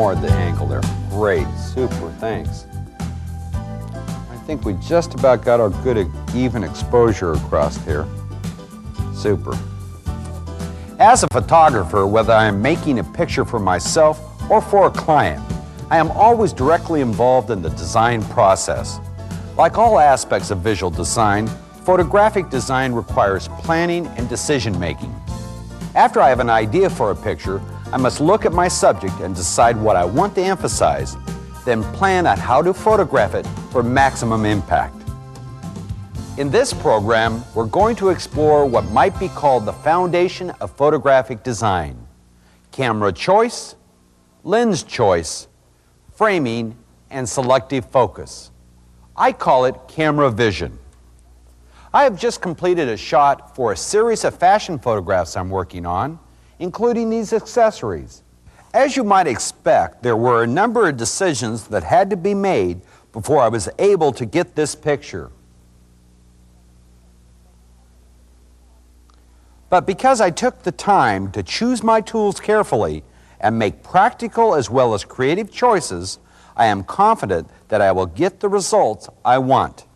more at the angle there. Great, super, thanks. I think we just about got our good even exposure across here. Super. As a photographer, whether I am making a picture for myself or for a client, I am always directly involved in the design process. Like all aspects of visual design, photographic design requires planning and decision-making. After I have an idea for a picture, I must look at my subject and decide what I want to emphasize, then plan on how to photograph it for maximum impact. In this program, we're going to explore what might be called the foundation of photographic design: camera choice, lens choice, framing, and selective focus. I call it camera vision. I have just completed a shot for a series of fashion photographs I'm working on, including these accessories. As you might expect, there were a number of decisions that had to be made before I was able to get this picture. But because I took the time to choose my tools carefully and make practical as well as creative choices, I am confident that I will get the results I want.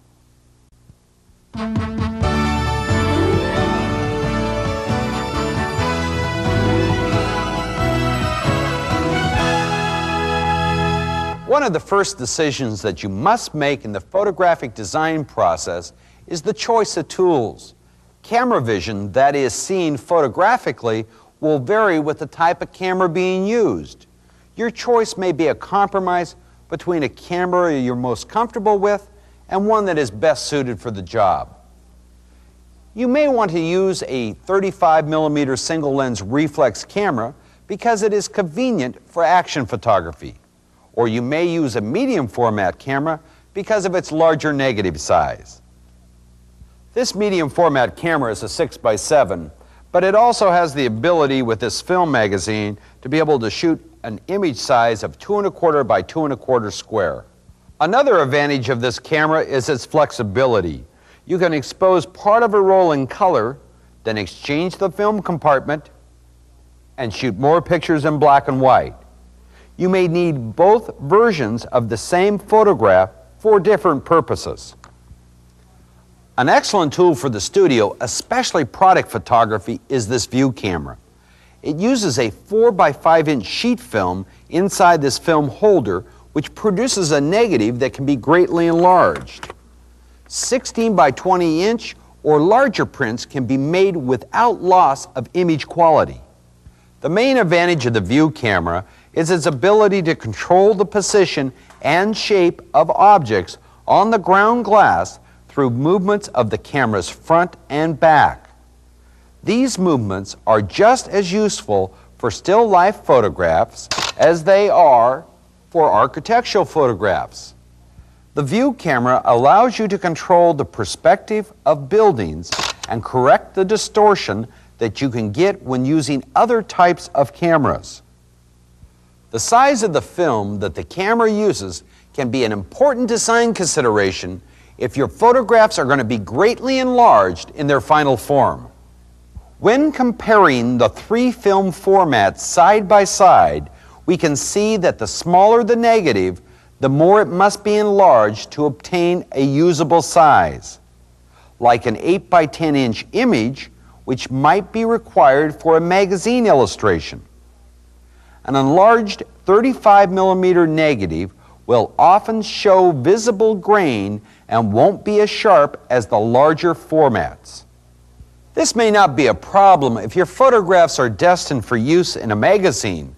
One of the first decisions that you must make in the photographic design process is the choice of tools. Camera vision, that is seen photographically, will vary with the type of camera being used. Your choice may be a compromise between a camera you're most comfortable with and one that is best suited for the job. You may want to use a 35mm single lens reflex camera because it is convenient for action photography. Or you may use a medium format camera because of its larger negative size. This medium format camera is a 6x7, but it also has the ability with this film magazine to be able to shoot an image size of 2¼ by 2¼ square. Another advantage of this camera is its flexibility. You can expose part of a roll in color, then exchange the film compartment and shoot more pictures in black and white. You may need both versions of the same photograph for different purposes. An excellent tool for the studio, especially product photography, is this view camera. It uses a 4x5-inch sheet film inside this film holder, which produces a negative that can be greatly enlarged. 16x20-inch or larger prints can be made without loss of image quality. The main advantage of the view camera is its ability to control the position and shape of objects on the ground glass through movements of the camera's front and back. These movements are just as useful for still life photographs as they are for architectural photographs. The view camera allows you to control the perspective of buildings and correct the distortion that you can get when using other types of cameras. The size of the film that the camera uses can be an important design consideration if your photographs are going to be greatly enlarged in their final form. When comparing the three film formats side by side, we can see that the smaller the negative, the more it must be enlarged to obtain a usable size. Like an 8x10-inch image, which might be required for a magazine illustration. An enlarged 35mm negative will often show visible grain and won't be as sharp as the larger formats. This may not be a problem if your photographs are destined for use in a magazine,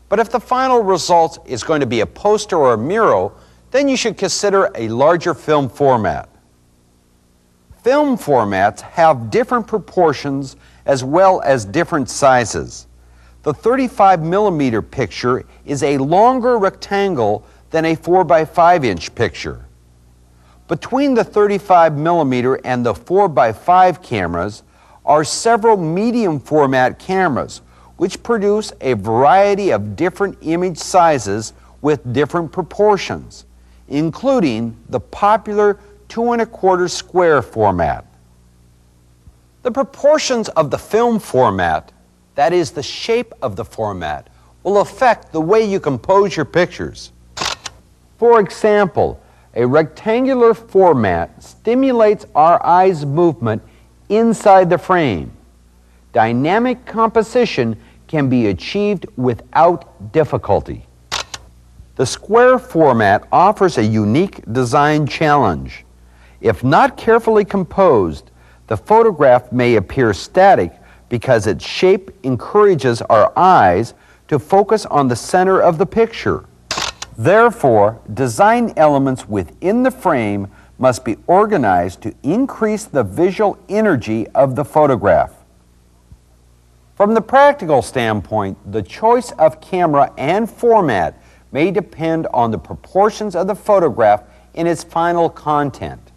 but if the final result is going to be a poster or a mural, then you should consider a larger film format. Film formats have different proportions as well as different sizes. The 35mm picture is a longer rectangle than a 4x5-inch picture. Between the 35mm and the 4x5 cameras are several medium format cameras, which produce a variety of different image sizes with different proportions, including the popular 2¼ square format. The proportions of the film format, that is the shape of the format, will affect the way you compose your pictures. For example, a rectangular format stimulates our eye's movement inside the frame. Dynamic composition can be achieved without difficulty. The square format offers a unique design challenge. If not carefully composed, the photograph may appear static because its shape encourages our eyes to focus on the center of the picture. Therefore, design elements within the frame must be organized to increase the visual energy of the photograph. From the practical standpoint, the choice of camera and format may depend on the proportions of the photograph in its final content.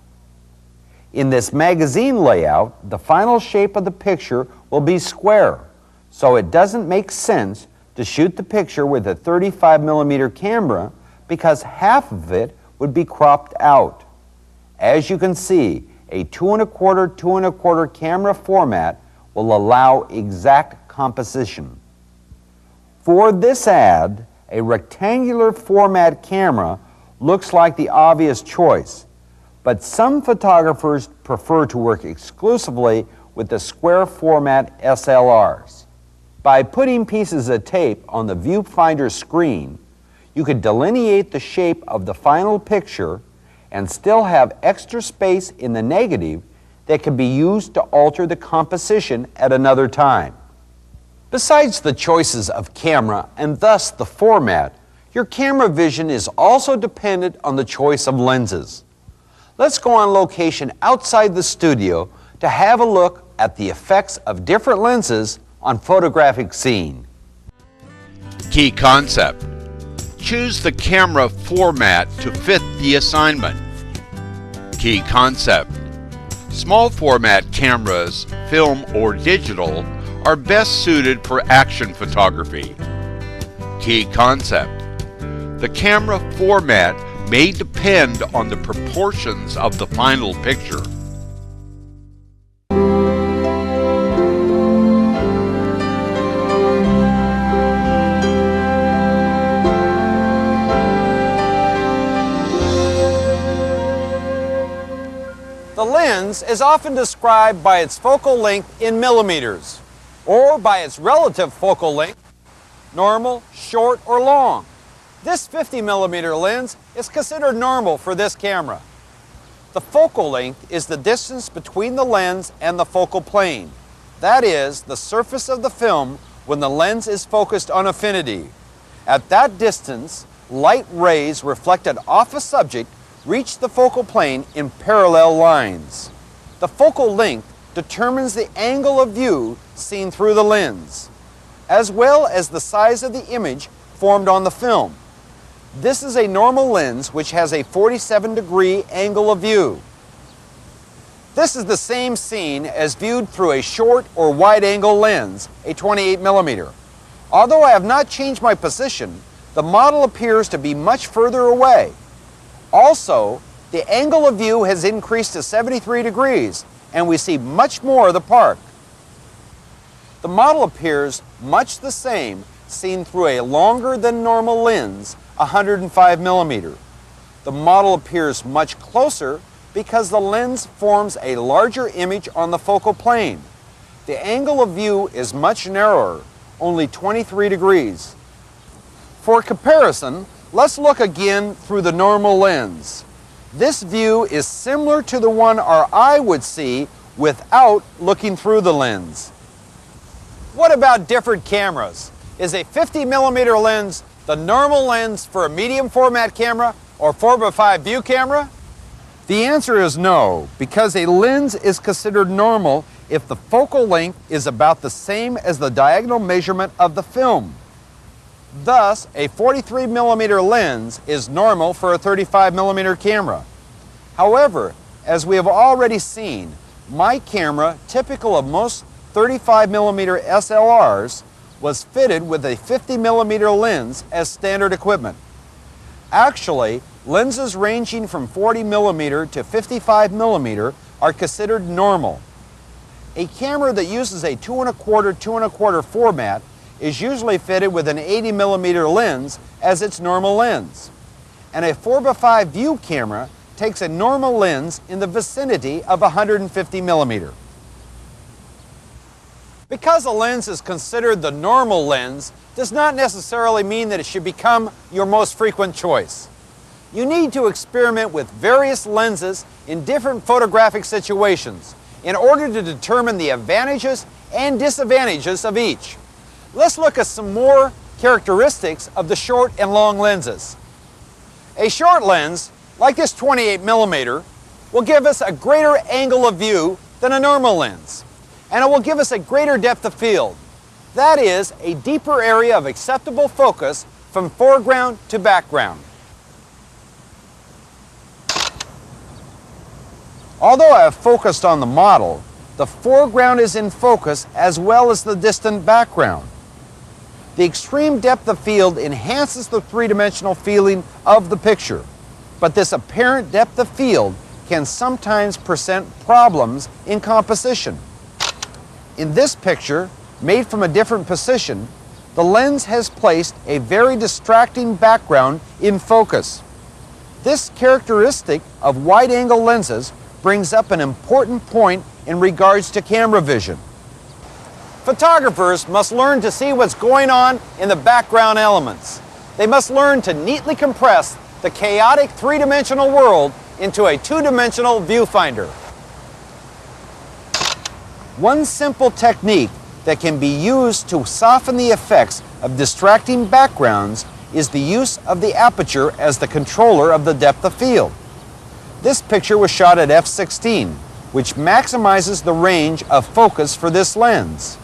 In this magazine layout, the final shape of the picture will be square, so it doesn't make sense to shoot the picture with a 35mm camera because half of it would be cropped out. As you can see, a 2 1/4, 2 1/4 camera format will allow exact composition. For this ad, a rectangular format camera looks like the obvious choice, but some photographers prefer to work exclusively with the square format SLRs. By putting pieces of tape on the viewfinder screen, you could delineate the shape of the final picture and still have extra space in the negative that can be used to alter the composition at another time. Besides the choices of camera and thus the format, your camera vision is also dependent on the choice of lenses. Let's go on location outside the studio to have a look at the effects of different lenses on photographic scene. Key concept: choose the camera format to fit the assignment. Key concept: small format cameras, film or digital, are best suited for action photography. Key concept: the camera format may depend on the proportions of the final picture. The lens is often described by its focal length in millimeters, or by its relative focal length, normal, short, or long. This 50mm lens is considered normal for this camera. The focal length is the distance between the lens and the focal plane. That is, the surface of the film when the lens is focused on affinity. At that distance, light rays reflected off a subject reach the focal plane in parallel lines. The focal length determines the angle of view seen through the lens, as well as the size of the image formed on the film. This is a normal lens which has a 47-degree angle of view. This is the same scene as viewed through a short or wide-angle lens, a 28mm. Although I have not changed my position, the model appears to be much further away. Also, the angle of view has increased to 73 degrees, and we see much more of the park. The model appears much the same seen through a longer than normal lens, 105mm. The model appears much closer because the lens forms a larger image on the focal plane. The angle of view is much narrower, only 23 degrees. For comparison, let's look again through the normal lens. This view is similar to the one our eye would see without looking through the lens. What about different cameras? Is a 50mm lens the normal lens for a medium format camera or 4x5 view camera? The answer is no, because a lens is considered normal if the focal length is about the same as the diagonal measurement of the film. Thus, a 43mm lens is normal for a 35mm camera. However, as we have already seen, my camera, typical of most 35mm SLRs, was fitted with a 50mm lens as standard equipment. Actually, lenses ranging from 40mm to 55mm are considered normal. A camera that uses a 2 1/4, 2 1/4 format is usually fitted with an 80mm lens as its normal lens, and a 4x5 view camera takes a normal lens in the vicinity of 150mm. Because a lens is considered the normal lens does not necessarily mean that it should become your most frequent choice. You need to experiment with various lenses in different photographic situations in order to determine the advantages and disadvantages of each. Let's look at some more characteristics of the short and long lenses. A short lens, like this 28mm, will give us a greater angle of view than a normal lens, and it will give us a greater depth of field. That is, a deeper area of acceptable focus from foreground to background. Although I have focused on the model, the foreground is in focus as well as the distant background. The extreme depth of field enhances the three-dimensional feeling of the picture, but this apparent depth of field can sometimes present problems in composition. In this picture, made from a different position, the lens has placed a very distracting background in focus. This characteristic of wide-angle lenses brings up an important point in regards to camera vision. Photographers must learn to see what's going on in the background elements. They must learn to neatly compress the chaotic three-dimensional world into a two-dimensional viewfinder. One simple technique that can be used to soften the effects of distracting backgrounds is the use of the aperture as the controller of the depth of field. This picture was shot at f/16, which maximizes the range of focus for this lens.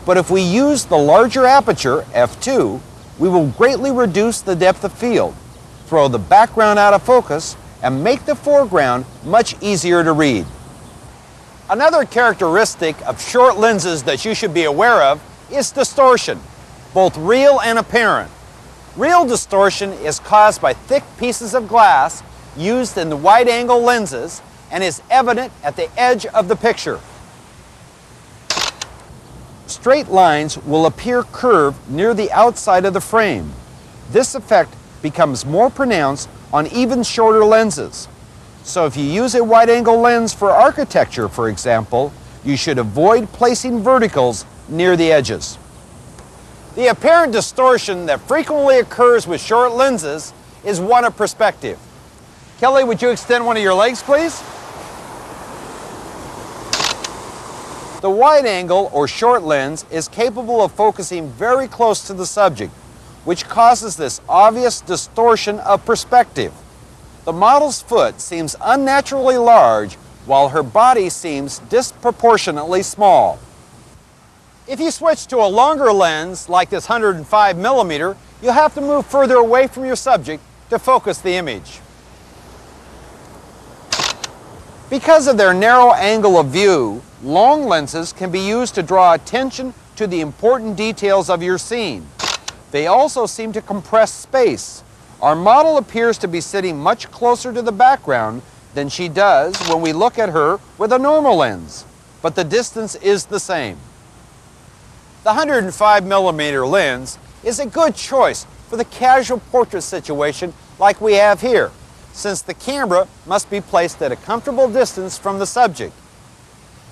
But if we use the larger aperture, f2, we will greatly reduce the depth of field, throw the background out of focus, and make the foreground much easier to read. Another characteristic of short lenses that you should be aware of is distortion, both real and apparent. Real distortion is caused by thick pieces of glass used in the wide-angle lenses and is evident at the edge of the picture. Straight lines will appear curved near the outside of the frame. This effect becomes more pronounced on even shorter lenses. So if you use a wide-angle lens for architecture, for example, you should avoid placing verticals near the edges. The apparent distortion that frequently occurs with short lenses is one of perspective. Kelly, would you extend one of your legs, please? The wide-angle or short lens is capable of focusing very close to the subject, which causes this obvious distortion of perspective. The model's foot seems unnaturally large, while her body seems disproportionately small. If you switch to a longer lens, like this 105mm, you'll have to move further away from your subject to focus the image. Because of their narrow angle of view, long lenses can be used to draw attention to the important details of your scene. They also seem to compress space. Our model appears to be sitting much closer to the background than she does when we look at her with a normal lens, but the distance is the same. The 105mm lens is a good choice for the casual portrait situation like we have here, since the camera must be placed at a comfortable distance from the subject.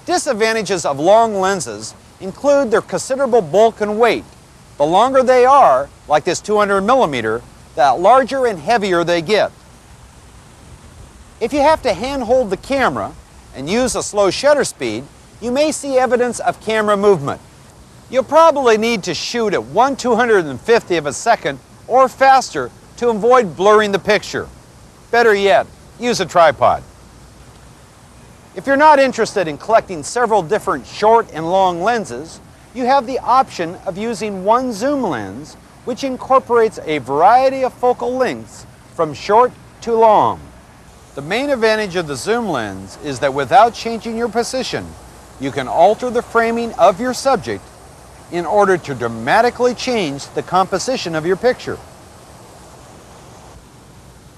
Disadvantages of long lenses include their considerable bulk and weight. The longer they are, like this 200mm, the larger and heavier they get. If you have to handhold the camera and use a slow shutter speed, you may see evidence of camera movement. You'll probably need to shoot at 1/250th of a second or faster to avoid blurring the picture. Better yet, use a tripod. If you're not interested in collecting several different short and long lenses, you have the option of using one zoom lens, which incorporates a variety of focal lengths from short to long. The main advantage of the zoom lens is that without changing your position, you can alter the framing of your subject in order to dramatically change the composition of your picture.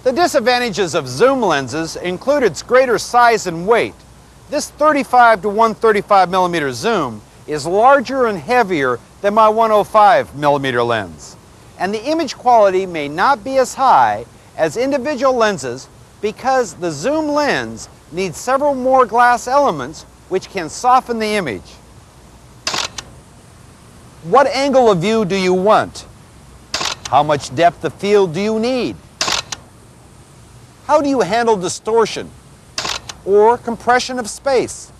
The disadvantages of zoom lenses include its greater size and weight. This 35 to 135mm zoom is larger and heavier than my 105 millimeter lens, and the image quality may not be as high as individual lenses because the zoom lens needs several more glass elements which can soften the image. What angle of view do you want? How much depth of field do you need? How do you handle distortion or compression of space?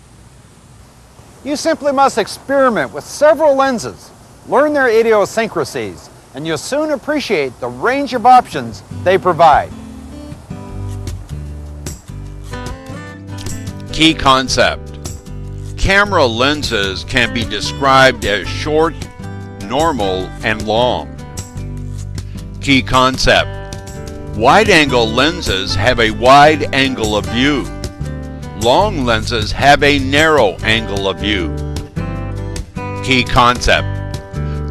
You simply must experiment with several lenses, learn their idiosyncrasies, and you'll soon appreciate the range of options they provide. Key concept. Camera lenses can be described as short, normal, and long. Key concept. Wide-angle lenses have a wide angle of view. Long lenses have a narrow angle of view. Key concept.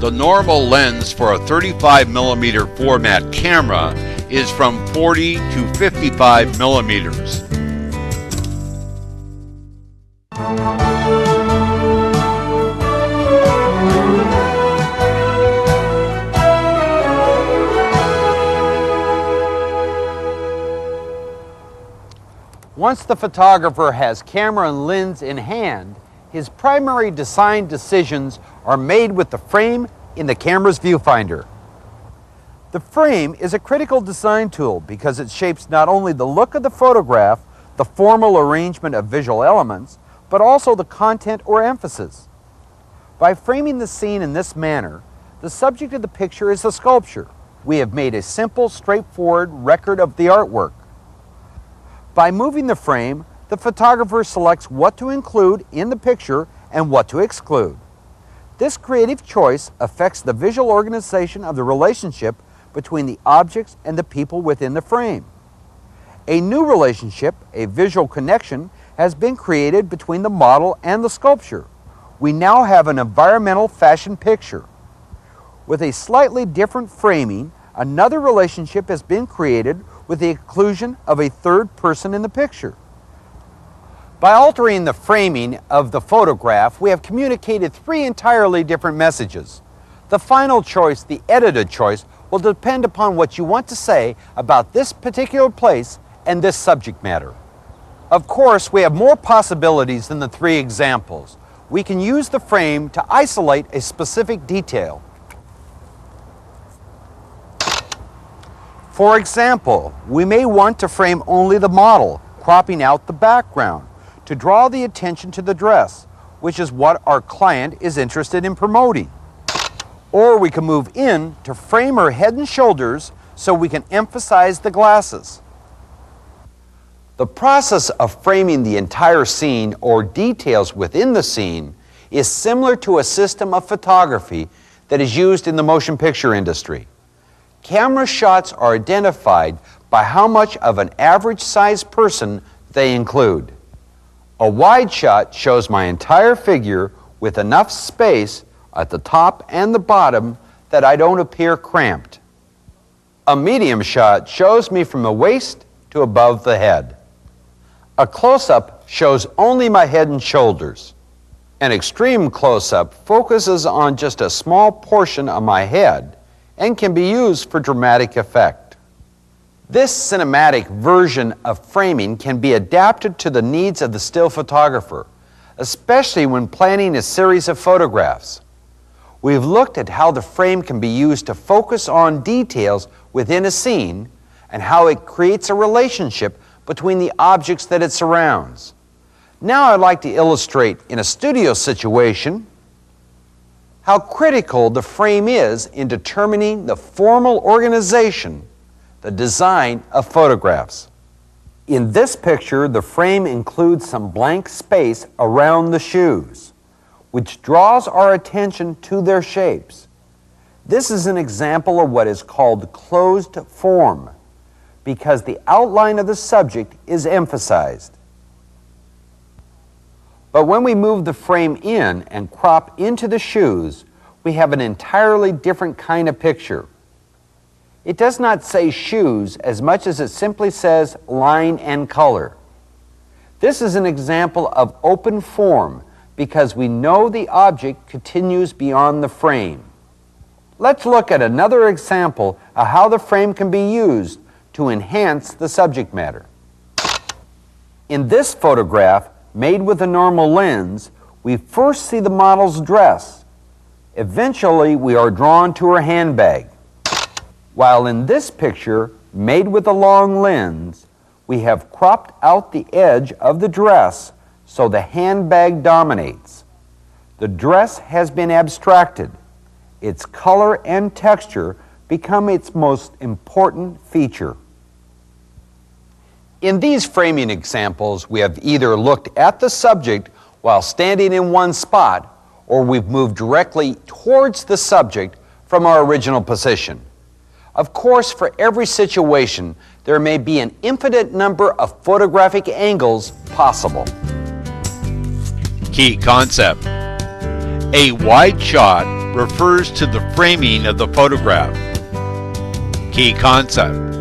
The normal lens for a 35mm format camera is from 40 to 55 millimeters. Once the photographer has camera and lens in hand, his primary design decisions are made with the frame in the camera's viewfinder. The frame is a critical design tool because it shapes not only the look of the photograph, the formal arrangement of visual elements, but also the content or emphasis. By framing the scene in this manner, the subject of the picture is the sculpture. We have made a simple, straightforward record of the artwork. By moving the frame, the photographer selects what to include in the picture and what to exclude. This creative choice affects the visual organization of the relationship between the objects and the people within the frame. A new relationship, a visual connection, has been created between the model and the sculpture. We now have an environmental fashion picture. With a slightly different framing, another relationship has been created with the inclusion of a third person in the picture. By altering the framing of the photograph, we have communicated three entirely different messages. The final choice, the edited choice, will depend upon what you want to say about this particular place and this subject matter. Of course, we have more possibilities than the three examples. We can use the frame to isolate a specific detail. For example, we may want to frame only the model, cropping out the background, to draw the attention to the dress, which is what our client is interested in promoting. Or we can move in to frame her head and shoulders so we can emphasize the glasses. The process of framing the entire scene or details within the scene is similar to a system of photography that is used in the motion picture industry. Camera shots are identified by how much of an average-sized person they include. A wide shot shows my entire figure with enough space at the top and the bottom that I don't appear cramped. A medium shot shows me from the waist to above the head. A close-up shows only my head and shoulders. An extreme close-up focuses on just a small portion of my head and can be used for dramatic effect. This cinematic version of framing can be adapted to the needs of the still photographer, especially when planning a series of photographs. We've looked at how the frame can be used to focus on details within a scene and how it creates a relationship between the objects that it surrounds. Now I'd like to illustrate in a studio situation how critical the frame is in determining the formal organization, the design of photographs. In this picture, the frame includes some blank space around the shoes, which draws our attention to their shapes. This is an example of what is called closed form, because the outline of the subject is emphasized. But when we move the frame in and crop into the shoes, we have an entirely different kind of picture. It does not say shoes as much as it simply says line and color. This is an example of open form because we know the object continues beyond the frame. Let's look at another example of how the frame can be used to enhance the subject matter. In this photograph, made with a normal lens, we first see the model's dress. Eventually, we are drawn to her handbag. While in this picture, made with a long lens, we have cropped out the edge of the dress so the handbag dominates. The dress has been abstracted. Its color and texture become its most important feature. In these framing examples, we have either looked at the subject while standing in one spot, or we've moved directly towards the subject from our original position. Of course, for every situation, there may be an infinite number of photographic angles possible. Key concept. A wide shot refers to the framing of the photograph. Key concept.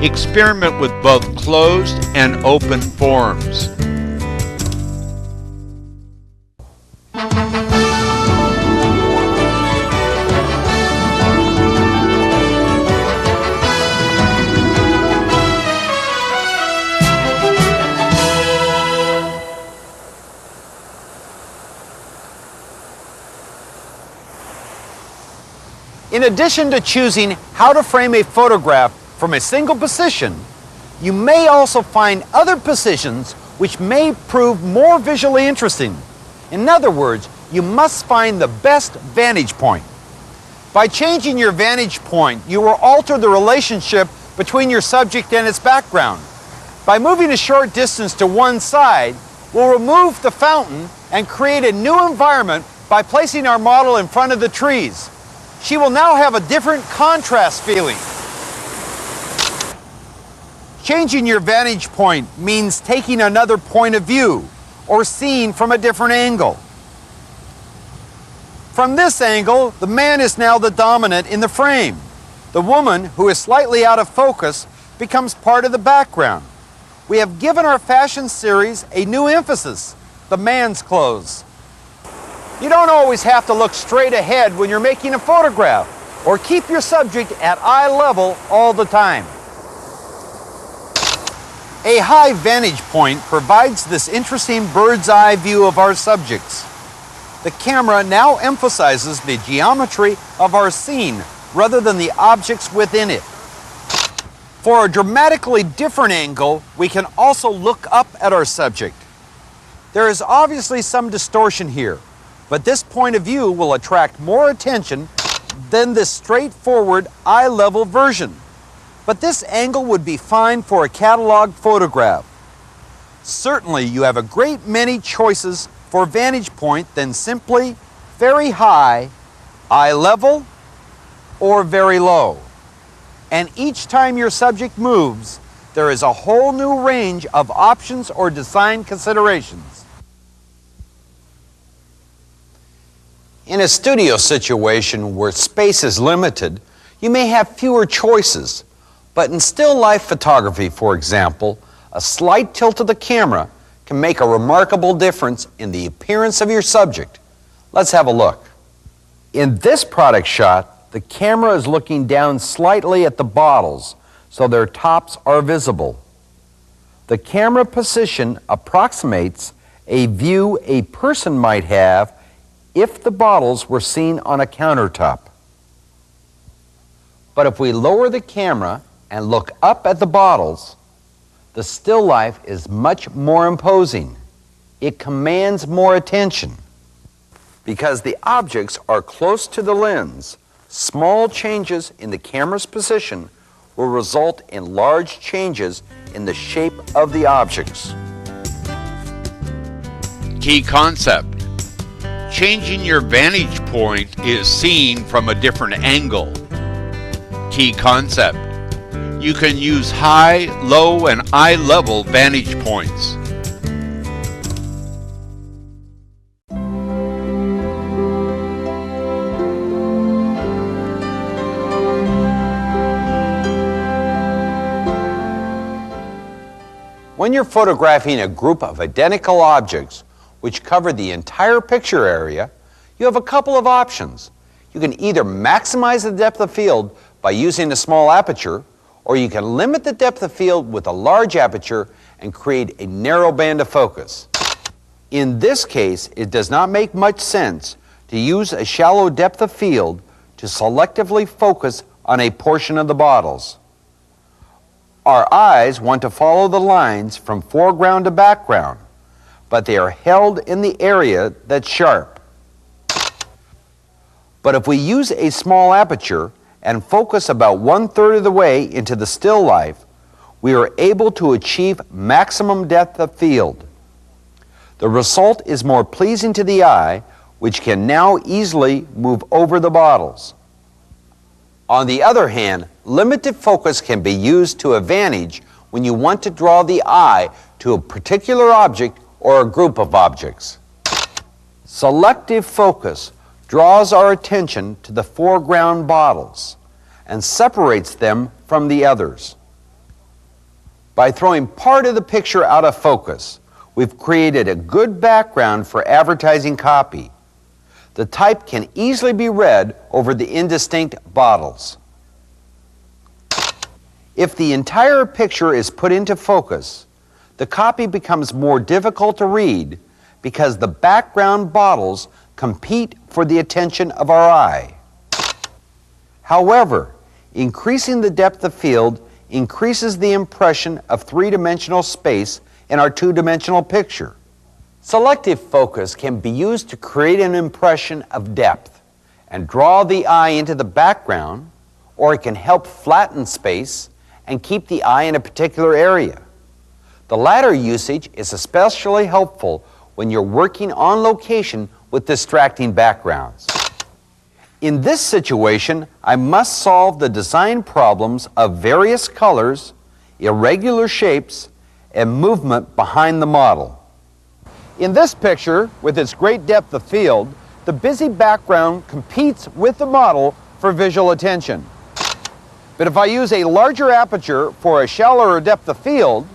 Experiment with both closed and open forms. In addition to choosing how to frame a photograph from a single position, you may also find other positions which may prove more visually interesting. In other words, you must find the best vantage point. By changing your vantage point, you will alter the relationship between your subject and its background. By moving a short distance to one side, we'll remove the fountain and create a new environment by placing our model in front of the trees. She will now have a different contrast feeling. Changing your vantage point means taking another point of view or seeing from a different angle. From this angle, the man is now the dominant in the frame. The woman, who is slightly out of focus, becomes part of the background. We have given our fashion series a new emphasis, the man's clothes. You don't always have to look straight ahead when you're making a photograph, or keep your subject at eye level all the time. A high vantage point provides this interesting bird's eye view of our subjects. The camera now emphasizes the geometry of our scene rather than the objects within it. For a dramatically different angle, we can also look up at our subject. There is obviously some distortion here, but this point of view will attract more attention than this straightforward eye-level version. But this angle would be fine for a catalog photograph. Certainly, you have a great many choices for vantage point than simply very high, eye level, or very low. And each time your subject moves, there is a whole new range of options or design considerations. In a studio situation where space is limited, you may have fewer choices. But in still life photography, for example, a slight tilt of the camera can make a remarkable difference in the appearance of your subject. Let's have a look. In this product shot, the camera is looking down slightly at the bottles, so their tops are visible. The camera position approximates a view a person might have if the bottles were seen on a countertop. But if we lower the camera and look up at the bottles, the still life is much more imposing. It commands more attention. Because the objects are close to the lens, small changes in the camera's position will result in large changes in the shape of the objects. Key concept. Changing your vantage point is seen from a different angle. Key concept. You can use high, low, and eye level vantage points. When you're photographing a group of identical objects, which cover the entire picture area, you have a couple of options. You can either maximize the depth of field by using a small aperture, or you can limit the depth of field with a large aperture and create a narrow band of focus. In this case, it does not make much sense to use a shallow depth of field to selectively focus on a portion of the bottles. Our eyes want to follow the lines from foreground to background, but they are held in the area that's sharp. But if we use a small aperture and focus about 1/3 of the way into the still life, we are able to achieve maximum depth of field. The result is more pleasing to the eye, which can now easily move over the bottles. On the other hand, limited focus can be used to advantage when you want to draw the eye to a particular object or a group of objects. Selective focus draws our attention to the foreground bottles and separates them from the others. By throwing part of the picture out of focus, we've created a good background for advertising copy. The type can easily be read over the indistinct bottles. If the entire picture is put into focus, the copy becomes more difficult to read because the background bottles compete for the attention of our eye. However, increasing the depth of field increases the impression of three-dimensional space in our two-dimensional picture. Selective focus can be used to create an impression of depth and draw the eye into the background, or it can help flatten space and keep the eye in a particular area. The latter usage is especially helpful when you're working on location with distracting backgrounds. In this situation, I must solve the design problems of various colors, irregular shapes, and movement behind the model. In this picture, with its great depth of field, the busy background competes with the model for visual attention. But if I use a larger aperture for a shallower depth of field,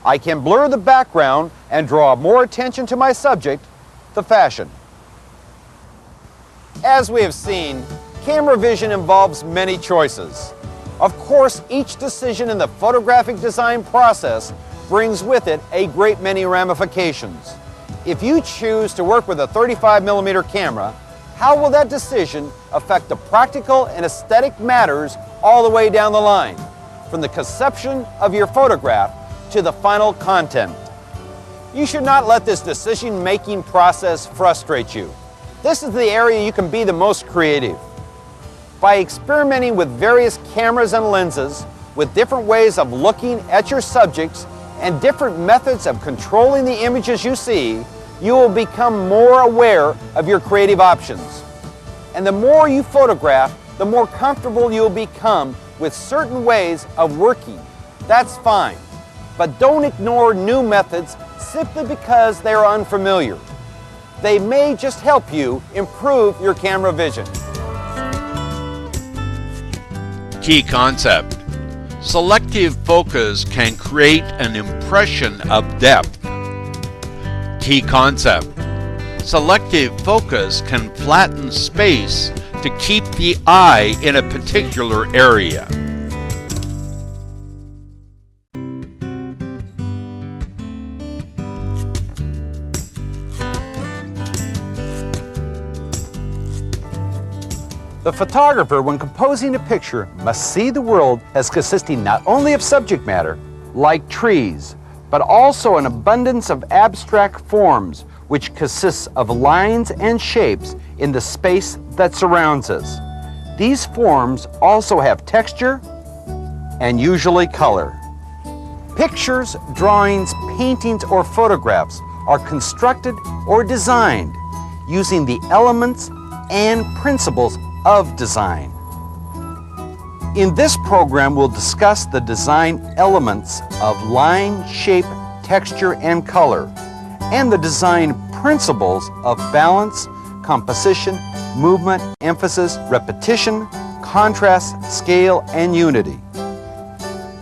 I can blur the background and draw more attention to my subject, the fashion. As we have seen, camera vision involves many choices. Of course, each decision in the photographic design process brings with it a great many ramifications. If you choose to work with a 35mm camera, how will that decision affect the practical and aesthetic matters all the way down the line, from the conception of your photograph to the final content? You should not let this decision-making process frustrate you. This is the area you can be the most creative. By experimenting with various cameras and lenses, with different ways of looking at your subjects and different methods of controlling the images you see, you will become more aware of your creative options. And the more you photograph, the more comfortable you'll become with certain ways of working. That's fine, but don't ignore new methods simply because they are unfamiliar. They may just help you improve your camera vision. Key concept. Selective focus can create an impression of depth. Key concept. Selective focus can flatten space to keep the eye in a particular area. The photographer, when composing a picture, must see the world as consisting not only of subject matter, like trees, but also an abundance of abstract forms, which consists of lines and shapes in the space that surrounds us. These forms also have texture and usually color. Pictures, drawings, paintings, or photographs are constructed or designed using the elements and principles of design. In this program, we'll discuss the design elements of line, shape, texture, and color, and the design principles of balance, composition, movement, emphasis, repetition, contrast, scale, and unity.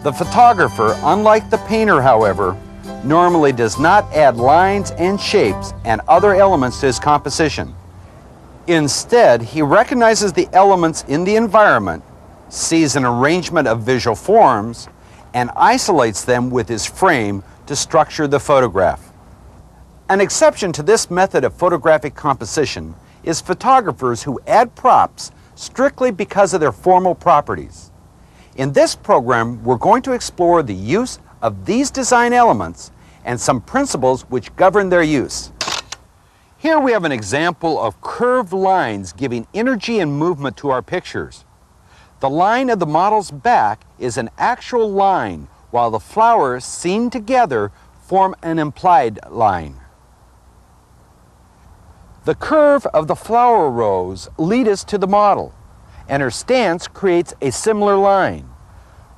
The photographer, unlike the painter, however, normally does not add lines and shapes and other elements to his composition. Instead, he recognizes the elements in the environment, sees an arrangement of visual forms, and isolates them with his frame to structure the photograph. An exception to this method of photographic composition is photographers who add props strictly because of their formal properties. In this program, we're going to explore the use of these design elements and some principles which govern their use. Here we have an example of curved lines giving energy and movement to our pictures. The line of the model's back is an actual line, while the flowers seen together form an implied line. The curve of the flower rows lead us to the model, and her stance creates a similar line.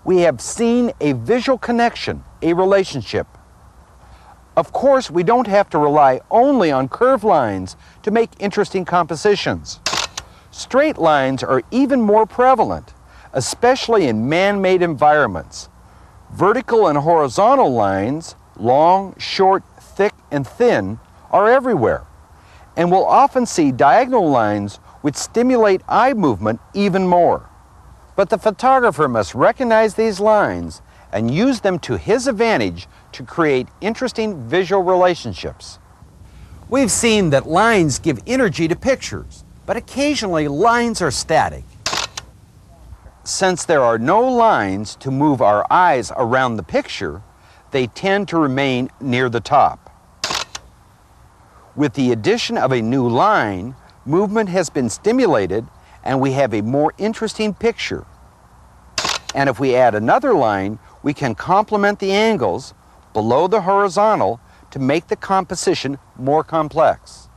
We have seen a visual connection, a relationship. Of course, we don't have to rely only on curved lines to make interesting compositions. Straight lines are even more prevalent, especially in man-made environments. Vertical and horizontal lines, long, short, thick, and thin, are everywhere. And we'll often see diagonal lines which stimulate eye movement even more. But the photographer must recognize these lines and use them to his advantage to create interesting visual relationships. We've seen that lines give energy to pictures, but occasionally lines are static. Since there are no lines to move our eyes around the picture, they tend to remain near the top. With the addition of a new line, movement has been stimulated and we have a more interesting picture. And if we add another line, we can complement the angles below the horizontal to make the composition more complex.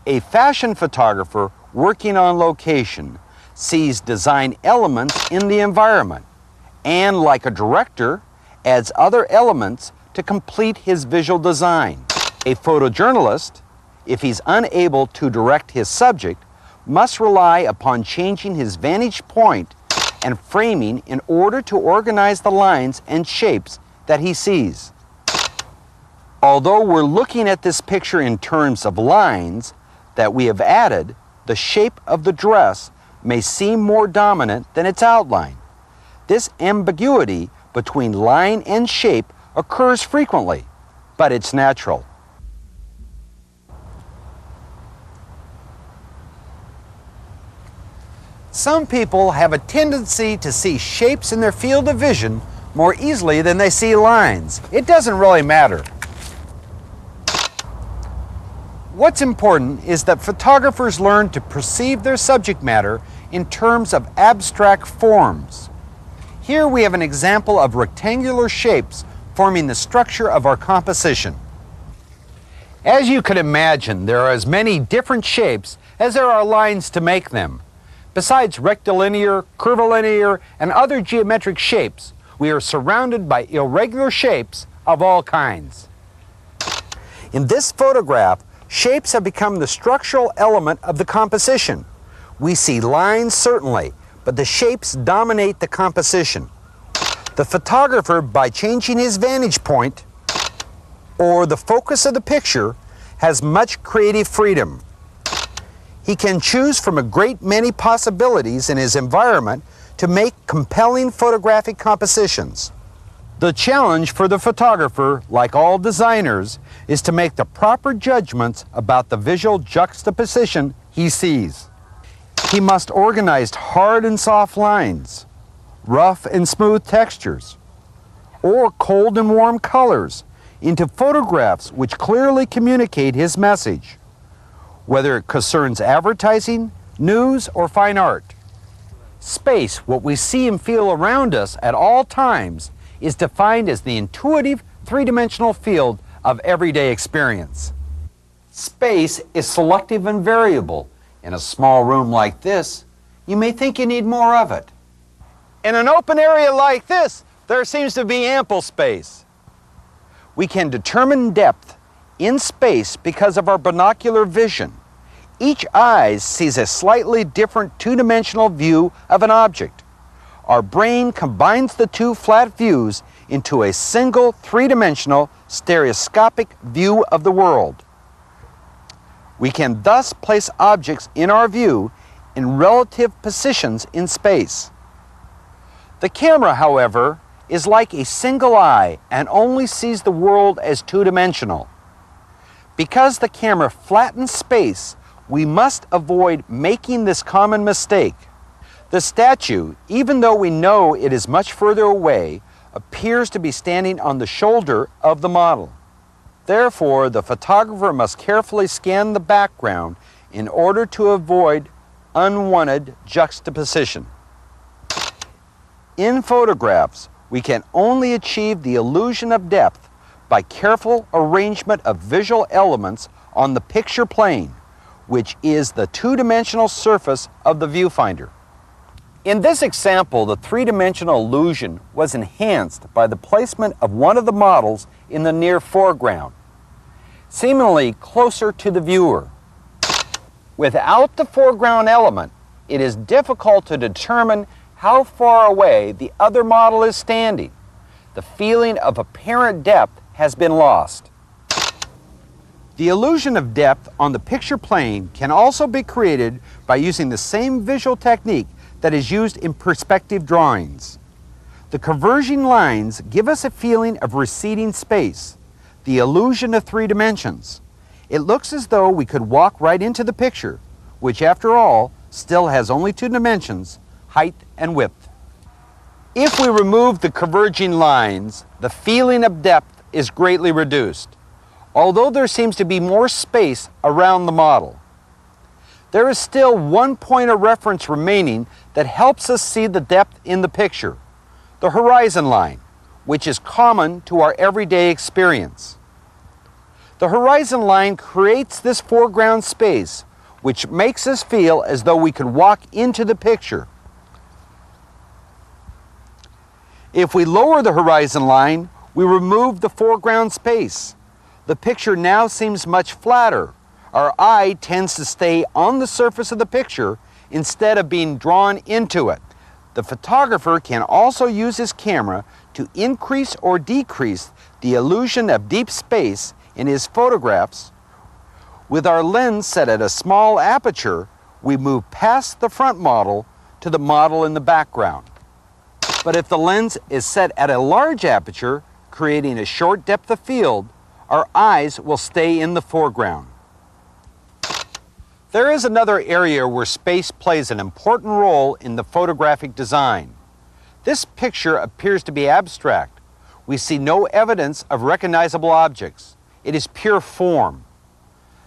A fashion photographer working on location sees design elements in the environment and, like a director, adds other elements to complete his visual design. A photojournalist, if he's unable to direct his subject, must rely upon changing his vantage point and framing in order to organize the lines and shapes that he sees. Although we're looking at this picture in terms of lines that we have added, the shape of the dress may seem more dominant than its outline. This ambiguity between line and shape occurs frequently, but it's natural. Some people have a tendency to see shapes in their field of vision more easily than they see lines. It doesn't really matter. What's important is that photographers learn to perceive their subject matter in terms of abstract forms. Here we have an example of rectangular shapes forming the structure of our composition. As you can imagine, there are as many different shapes as there are lines to make them. Besides rectilinear, curvilinear, and other geometric shapes, we are surrounded by irregular shapes of all kinds. In this photograph, shapes have become the structural element of the composition. We see lines certainly, but the shapes dominate the composition. The photographer, by changing his vantage point or the focus of the picture, has much creative freedom. He can choose from a great many possibilities in his environment to make compelling photographic compositions. The challenge for the photographer, like all designers, is to make the proper judgments about the visual juxtaposition he sees. He must organize hard and soft lines, rough and smooth textures, or cold and warm colors into photographs which clearly communicate his message, whether it concerns advertising, news, or fine art. Space, what we see and feel around us at all times, is defined as the intuitive three-dimensional field of everyday experience. Space is selective and variable. In a small room like this, you may think you need more of it. In an open area like this, there seems to be ample space. We can determine depth in space because of our binocular vision. Each eye sees a slightly different two-dimensional view of an object. Our brain combines the two flat views into a single three-dimensional stereoscopic view of the world. We can thus place objects in our view in relative positions in space. The camera, however, is like a single eye and only sees the world as two-dimensional. Because the camera flattens space, we must avoid making this common mistake. The statue, even though we know it is much further away, appears to be standing on the shoulder of the model. Therefore, the photographer must carefully scan the background in order to avoid unwanted juxtaposition. In photographs, we can only achieve the illusion of depth by careful arrangement of visual elements on the picture plane, which is the two-dimensional surface of the viewfinder. In this example, the three-dimensional illusion was enhanced by the placement of one of the models in the near foreground, seemingly closer to the viewer. Without the foreground element, it is difficult to determine how far away the other model is standing. The feeling of apparent depth has been lost. The illusion of depth on the picture plane can also be created by using the same visual technique that is used in perspective drawings. The converging lines give us a feeling of receding space, the illusion of three dimensions. It looks as though we could walk right into the picture, which after all still has only two dimensions, height and width. If we remove the converging lines, the feeling of depth is greatly reduced, although there seems to be more space around the model. There is still one point of reference remaining that helps us see the depth in the picture, the horizon line, which is common to our everyday experience. The horizon line creates this foreground space, which makes us feel as though we could walk into the picture. If we lower the horizon line, we remove the foreground space. The picture now seems much flatter. Our eye tends to stay on the surface of the picture instead of being drawn into it. The photographer can also use his camera to increase or decrease the illusion of deep space in his photographs. With our lens set at a small aperture, we move past the front model to the model in the background. But if the lens is set at a large aperture, creating a short depth of field, our eyes will stay in the foreground. There is another area where space plays an important role in the photographic design. This picture appears to be abstract. We see no evidence of recognizable objects. It is pure form.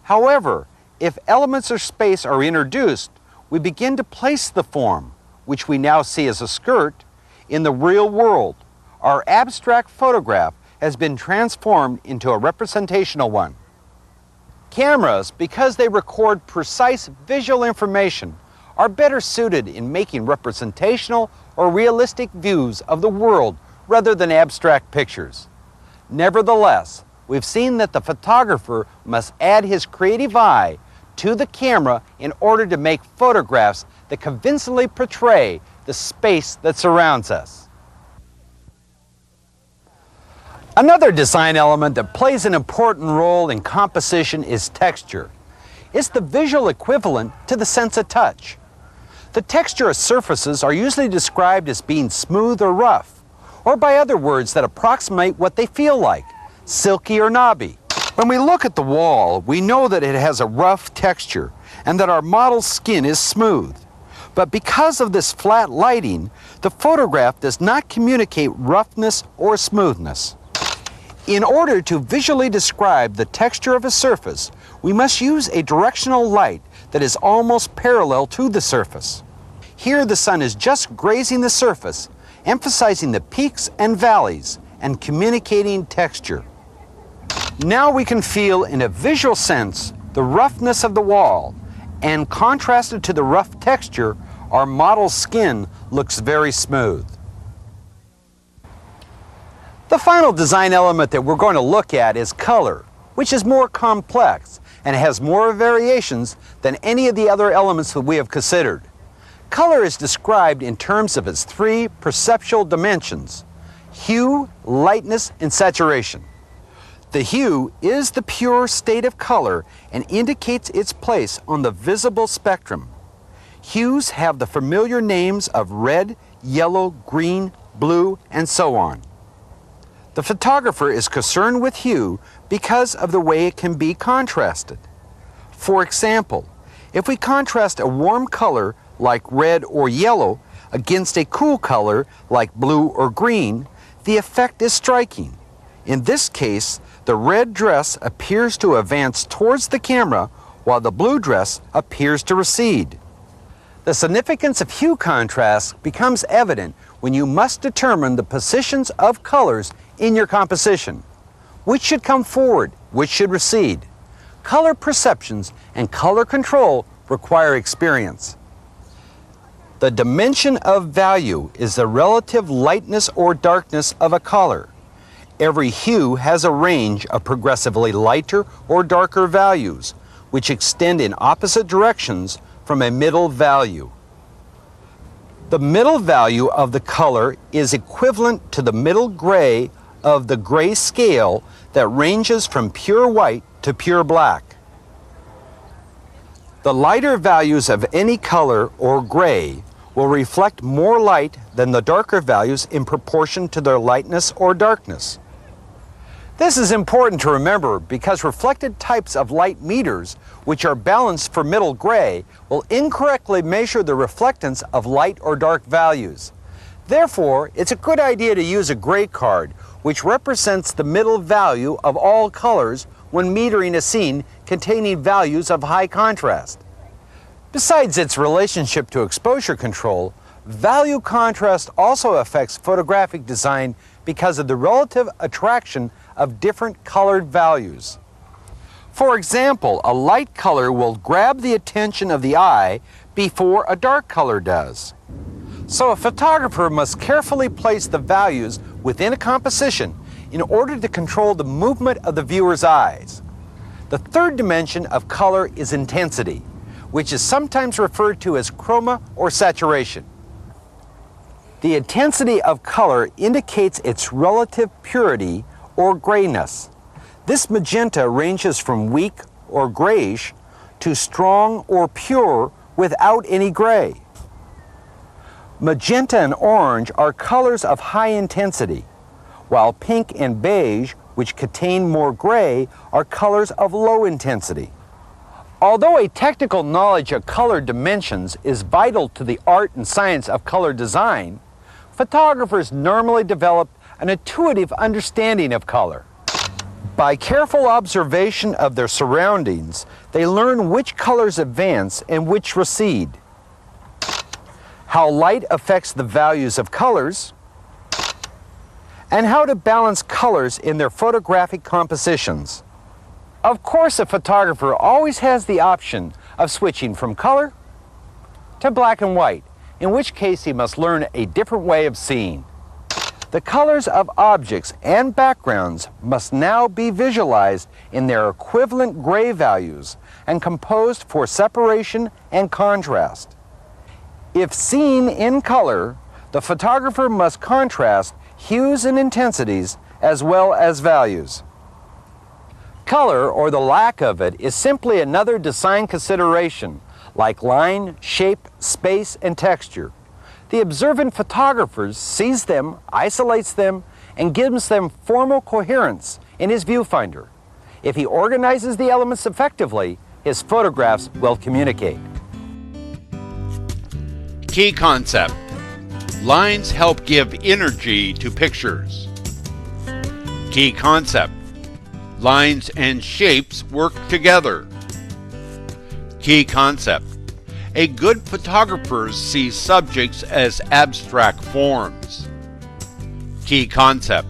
However, if elements of space are introduced, we begin to place the form, which we now see as a skirt, in the real world. Our abstract photograph has been transformed into a representational one. Cameras, because they record precise visual information, are better suited in making representational or realistic views of the world rather than abstract pictures. Nevertheless, we've seen that the photographer must add his creative eye to the camera in order to make photographs that convincingly portray the space that surrounds us. Another design element that plays an important role in composition is texture. It's the visual equivalent to the sense of touch. The texture of surfaces are usually described as being smooth or rough, or by other words that approximate what they feel like, silky or knobby. When we look at the wall, we know that it has a rough texture and that our model's skin is smooth. But because of this flat lighting, the photograph does not communicate roughness or smoothness. In order to visually describe the texture of a surface, we must use a directional light that is almost parallel to the surface. Here the sun is just grazing the surface, emphasizing the peaks and valleys and communicating texture. Now we can feel in a visual sense the roughness of the wall, and contrasted to the rough texture, our model's skin looks very smooth. The final design element that we're going to look at is color, which is more complex and has more variations than any of the other elements that we have considered. Color is described in terms of its three perceptual dimensions: Hue, lightness, and saturation. The hue is the pure state of color and indicates its place on the visible spectrum. Hues have the familiar names of red, yellow, green, blue, and so on. The photographer is concerned with hue because of the way it can be contrasted. For example, if we contrast a warm color like red or yellow against a cool color like blue or green, the effect is striking. In this case, the red dress appears to advance towards the camera while the blue dress appears to recede. The significance of hue contrast becomes evident when you must determine the positions of colors in your composition. Which should come forward, which should recede. Color perceptions and color control require experience. The dimension of value is the relative lightness or darkness of a color. Every hue has a range of progressively lighter or darker values, which extend in opposite directions from a middle value. The middle value of the color is equivalent to the middle gray of the gray scale that ranges from pure white to pure black. The lighter values of any color or gray will reflect more light than the darker values in proportion to their lightness or darkness. This is important to remember because reflected types of light meters, which are balanced for middle gray, will incorrectly measure the reflectance of light or dark values. Therefore, it's a good idea to use a gray card, which represents the middle value of all colors when metering a scene containing values of high contrast. Besides its relationship to exposure control, value contrast also affects photographic design because of the relative attraction of different colored values. For example, a light color will grab the attention of the eye before a dark color does. So a photographer must carefully place the values within a composition in order to control the movement of the viewer's eyes. The third dimension of color is intensity, which is sometimes referred to as chroma or saturation. The intensity of color indicates its relative purity or grayness. This magenta ranges from weak or grayish to strong or pure without any gray. Magenta and orange are colors of high intensity, while pink and beige, which contain more gray, are colors of low intensity. Although a technical knowledge of color dimensions is vital to the art and science of color design, photographers normally develop an intuitive understanding of color. By careful observation of their surroundings, they learn which colors advance and which recede, how light affects the values of colors, and how to balance colors in their photographic compositions. Of course, a photographer always has the option of switching from color to black and white, in which case he must learn a different way of seeing. The colors of objects and backgrounds must now be visualized in their equivalent gray values and composed for separation and contrast. If seen in color, the photographer must contrast hues and intensities as well as values. Color, or the lack of it, is simply another design consideration, like line, shape, space, and texture. The observant photographer sees them, isolates them, and gives them formal coherence in his viewfinder. If he organizes the elements effectively, his photographs will communicate. Key concept. Lines help give energy to pictures. Key concept. Lines and shapes work together. Key concept. A good photographer sees subjects as abstract forms. Key concept.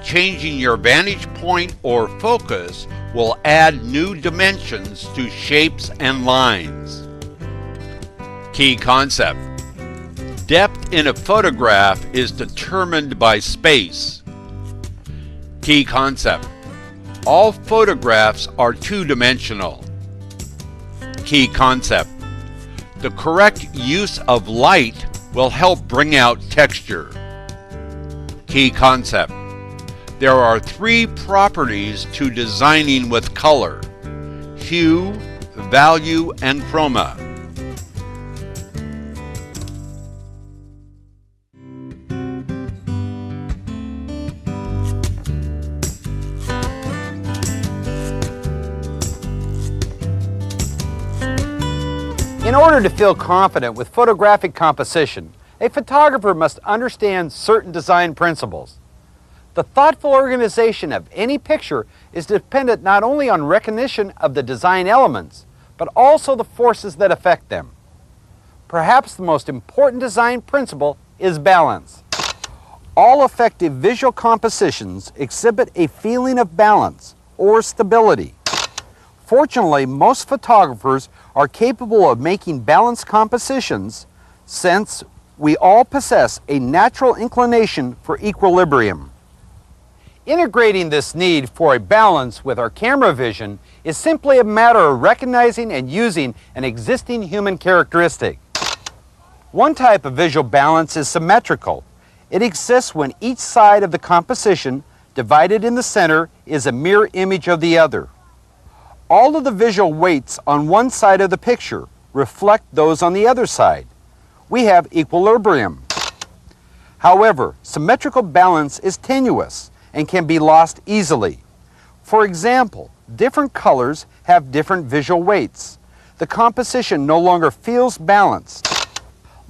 Changing your vantage point or focus will add new dimensions to shapes and lines. Key concept. Depth in a photograph is determined by space. Key concept. All photographs are two-dimensional. Key concept. The correct use of light will help bring out texture. Key concept. There are three properties to designing with color: hue, value, and chroma. In order to feel confident with photographic composition, a photographer must understand certain design principles. The thoughtful organization of any picture is dependent not only on recognition of the design elements, but also the forces that affect them. Perhaps the most important design principle is balance. All effective visual compositions exhibit a feeling of balance or stability. Fortunately, most photographers are capable of making balanced compositions since we all possess a natural inclination for equilibrium. Integrating this need for a balance with our camera vision is simply a matter of recognizing and using an existing human characteristic. One type of visual balance is symmetrical. It exists when each side of the composition, divided in the center, is a mirror image of the other. All of the visual weights on one side of the picture reflect those on the other side. We have equilibrium. However, symmetrical balance is tenuous and can be lost easily. For example, different colors have different visual weights. The composition no longer feels balanced.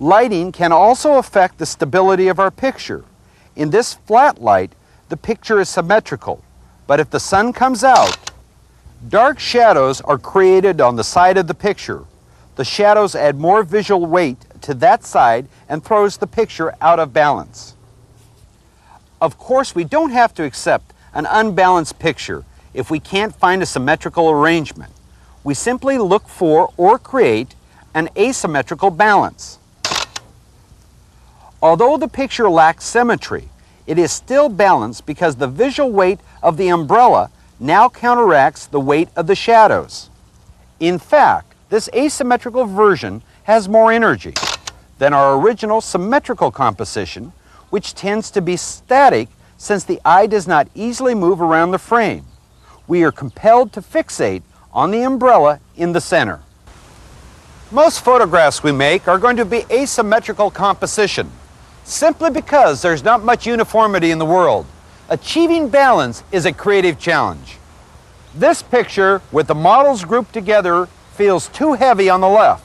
Lighting can also affect the stability of our picture. In this flat light, the picture is symmetrical, but if the sun comes out, dark shadows are created on the side of the picture. The shadows add more visual weight to that side and throws the picture out of balance. Of course, we don't have to accept an unbalanced picture if we can't find a symmetrical arrangement. We simply look for or create an asymmetrical balance. Although the picture lacks symmetry, it is still balanced because the visual weight of the umbrella now counteracts the weight of the shadows. In fact, this asymmetrical version has more energy than our original symmetrical composition, which tends to be static since the eye does not easily move around the frame. We are compelled to fixate on the umbrella in the center. Most photographs we make are going to be asymmetrical composition, simply because there's not much uniformity in the world. Achieving balance is a creative challenge. This picture, with the models grouped together, feels too heavy on the left.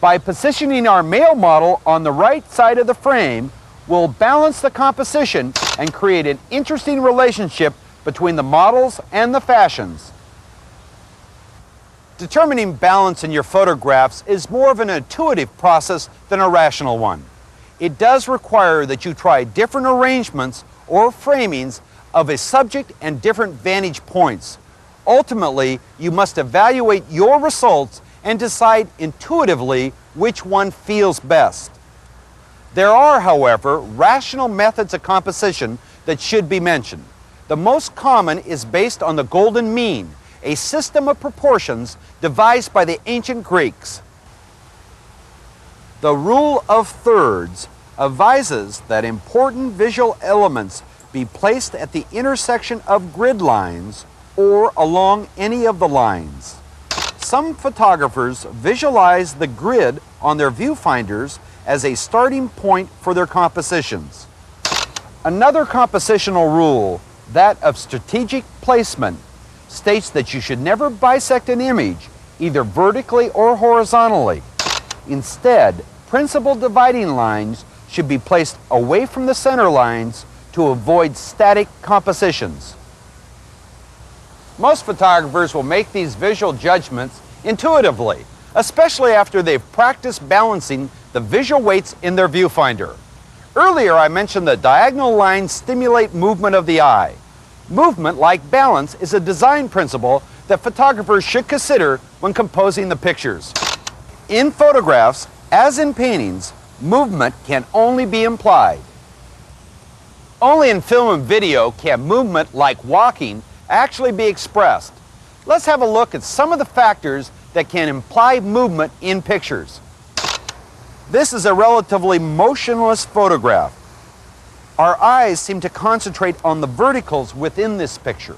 By positioning our male model on the right side of the frame, we'll balance the composition and create an interesting relationship between the models and the fashions. Determining balance in your photographs is more of an intuitive process than a rational one. It does require that you try different arrangements or framings of a subject and different vantage points. Ultimately, you must evaluate your results and decide intuitively which one feels best. There are, however, rational methods of composition that should be mentioned. The most common is based on the golden mean, a system of proportions devised by the ancient Greeks. The rule of thirds advises that important visual elements be placed at the intersection of grid lines or along any of the lines. Some photographers visualize the grid on their viewfinders as a starting point for their compositions. Another compositional rule, that of strategic placement, states that you should never bisect an image, either vertically or horizontally. Instead, principal dividing lines should be placed away from the center lines to avoid static compositions. Most photographers will make these visual judgments intuitively, especially after they've practiced balancing the visual weights in their viewfinder. Earlier I mentioned that diagonal lines stimulate movement of the eye. Movement, like balance, is a design principle that photographers should consider when composing the pictures. In photographs, as in paintings, movement can only be implied. Only in film and video can movement, like walking, actually be expressed. Let's have a look at some of the factors that can imply movement in pictures. This is a relatively motionless photograph. Our eyes seem to concentrate on the verticals within this picture.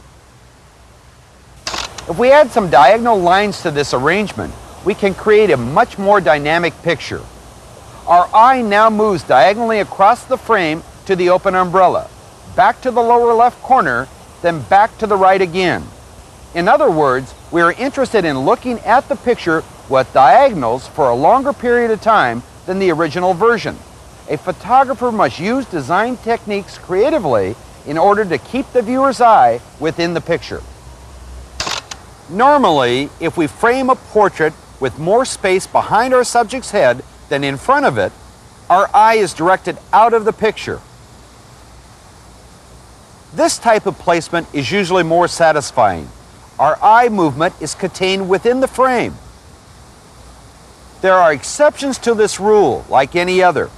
If we add some diagonal lines to this arrangement, we can create a much more dynamic picture. Our eye now moves diagonally across the frame to the open umbrella, back to the lower left corner, then back to the right again. In other words, we are interested in looking at the picture with diagonals for a longer period of time than the original version. A photographer must use design techniques creatively in order to keep the viewer's eye within the picture. Normally, if we frame a portrait with more space behind our subject's head than in front of it, our eye is directed out of the picture. This type of placement is usually more satisfying. Our eye movement is contained within the frame. There are exceptions to this rule, like any other.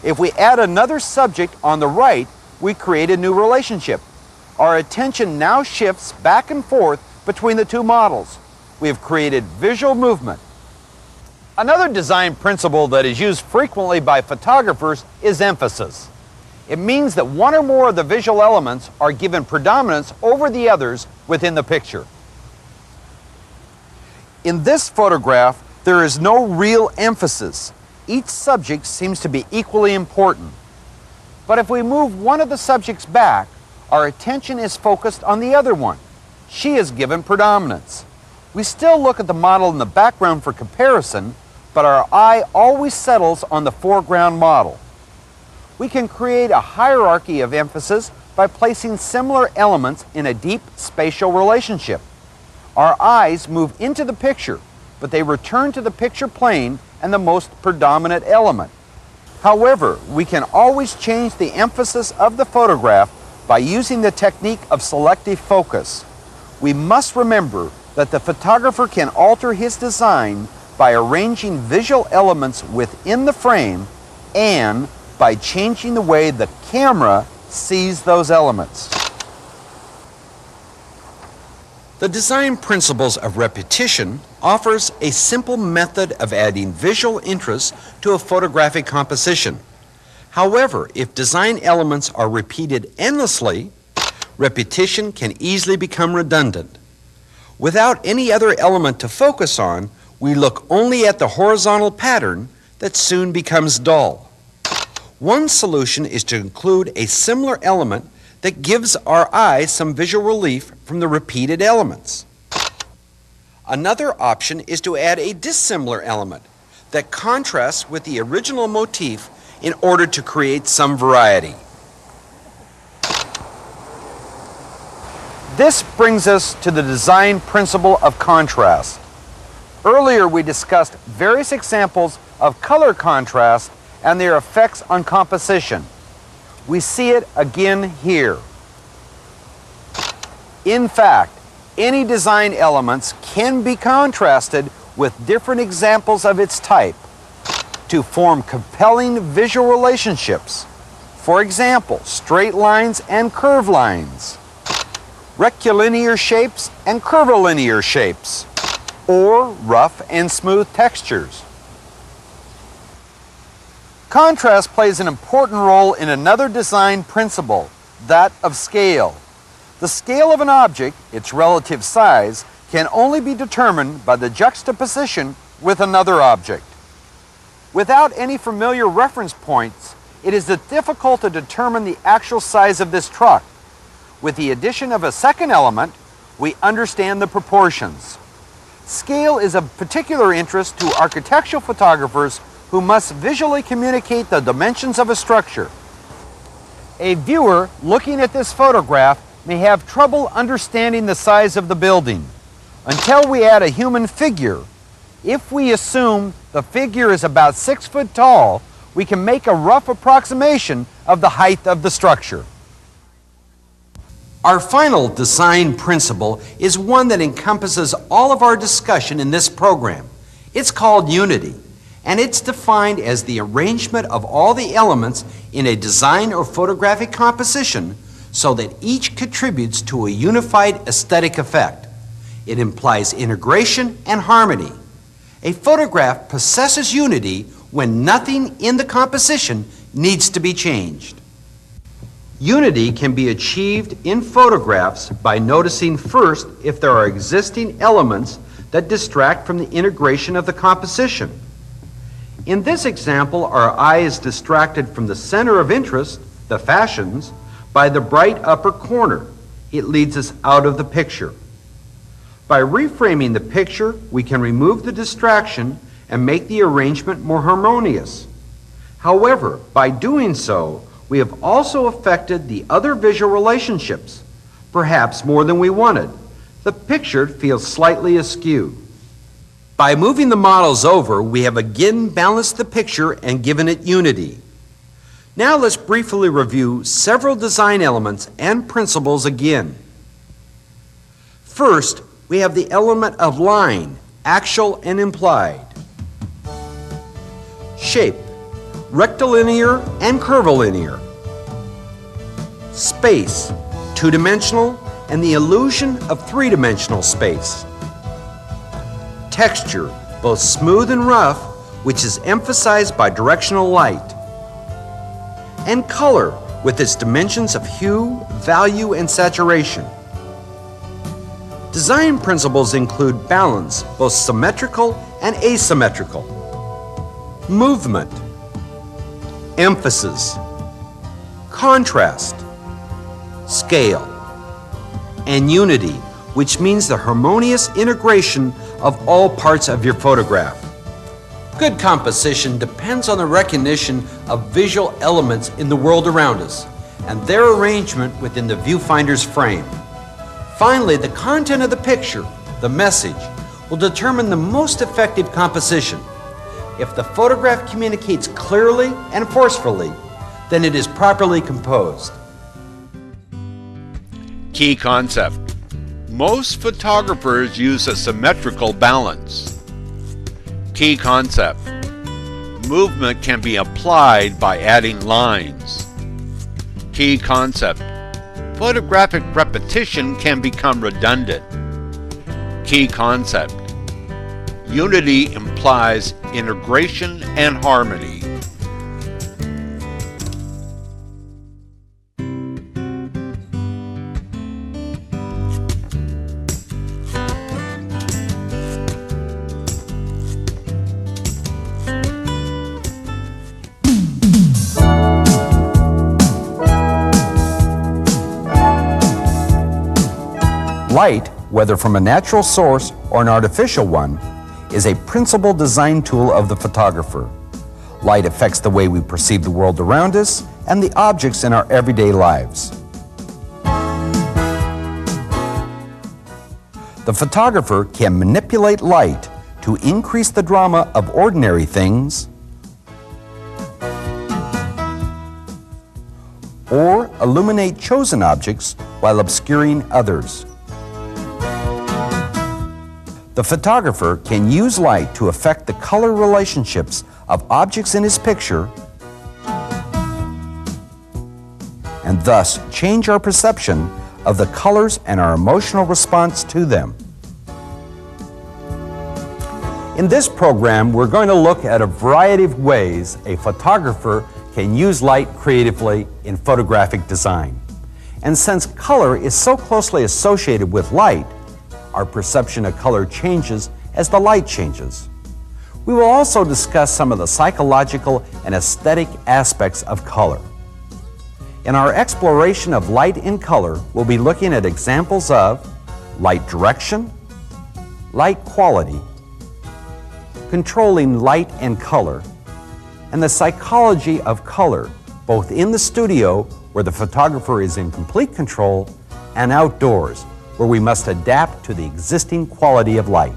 If we add another subject on the right, we create a new relationship. Our attention now shifts back and forth between the two models. We have created visual movement. Another design principle that is used frequently by photographers is emphasis. It means that one or more of the visual elements are given predominance over the others within the picture. In this photograph, there is no real emphasis. Each subject seems to be equally important. But if we move one of the subjects back, our attention is focused on the other one. She is given predominance. We still look at the model in the background for comparison, but our eye always settles on the foreground model. We can create a hierarchy of emphasis by placing similar elements in a deep spatial relationship. Our eyes move into the picture, but they return to the picture plane and the most predominant element. However, we can always change the emphasis of the photograph by using the technique of selective focus. We must remember that the photographer can alter his design by arranging visual elements within the frame and by changing the way the camera sees those elements. The design principles of repetition offers a simple method of adding visual interest to a photographic composition. However, if design elements are repeated endlessly, repetition can easily become redundant. Without any other element to focus on, we look only at the horizontal pattern that soon becomes dull. One solution is to include a similar element that gives our eye some visual relief from the repeated elements. Another option is to add a dissimilar element that contrasts with the original motif in order to create some variety. This brings us to the design principle of contrast. Earlier we discussed various examples of color contrast and their effects on composition. We see it again here. In fact, any design elements can be contrasted with different examples of its type to form compelling visual relationships. For example, straight lines and curved lines, rectilinear shapes and curvilinear shapes, or rough and smooth textures. Contrast plays an important role in another design principle, that of scale. The scale of an object, its relative size, can only be determined by the juxtaposition with another object. Without any familiar reference points, it is difficult to determine the actual size of this truck. With the addition of a second element, we understand the proportions. Scale is of particular interest to architectural photographers who must visually communicate the dimensions of a structure. A viewer looking at this photograph may have trouble understanding the size of the building until we add a human figure. If we assume the figure is about 6 foot tall, we can make a rough approximation of the height of the structure. Our final design principle is one that encompasses all of our discussion in this program. It's called unity, and it's defined as the arrangement of all the elements in a design or photographic composition so that each contributes to a unified aesthetic effect. It implies integration and harmony. A photograph possesses unity when nothing in the composition needs to be changed. Unity can be achieved in photographs by noticing first if there are existing elements that distract from the integration of the composition. In this example, our eye is distracted from the center of interest, the fashions, by the bright upper corner. It leads us out of the picture. By reframing the picture, we can remove the distraction and make the arrangement more harmonious. However, by doing so, we have also affected the other visual relationships, perhaps more than we wanted. The picture feels slightly askew. By moving the models over, we have again balanced the picture and given it unity. Now let's briefly review several design elements and principles again. First, we have the element of line, actual and implied. Shape, rectilinear and curvilinear. Space, two-dimensional and the illusion of three-dimensional space. Texture, both smooth and rough, which is emphasized by directional light. And color, with its dimensions of hue, value, and saturation. Design principles include balance, both symmetrical and asymmetrical. Movement, emphasis, contrast, scale, and unity, which means the harmonious integration of all parts of your photograph. Good composition depends on the recognition of visual elements in the world around us and their arrangement within the viewfinder's frame. Finally, the content of the picture, the message, will determine the most effective composition. If the photograph communicates clearly and forcefully, then it is properly composed. Key concept. Most photographers use a symmetrical balance. Key concept. Movement can be applied by adding lines. Key concept. Photographic repetition can become redundant. Key concept. Unity implies integration and harmony. Light, whether from a natural source or an artificial one, is a principal design tool of the photographer. Light affects the way we perceive the world around us and the objects in our everyday lives. The photographer can manipulate light to increase the drama of ordinary things or illuminate chosen objects while obscuring others. The photographer can use light to affect the color relationships of objects in his picture and thus change our perception of the colors and our emotional response to them. In this program, we're going to look at a variety of ways a photographer can use light creatively in photographic design. And since color is so closely associated with light, our perception of color changes as the light changes. We will also discuss some of the psychological and aesthetic aspects of color. In our exploration of light in color, we'll be looking at examples of light direction, light quality, controlling light and color, and the psychology of color, both in the studio, where the photographer is in complete control, and outdoors, where we must adapt to the existing quality of light.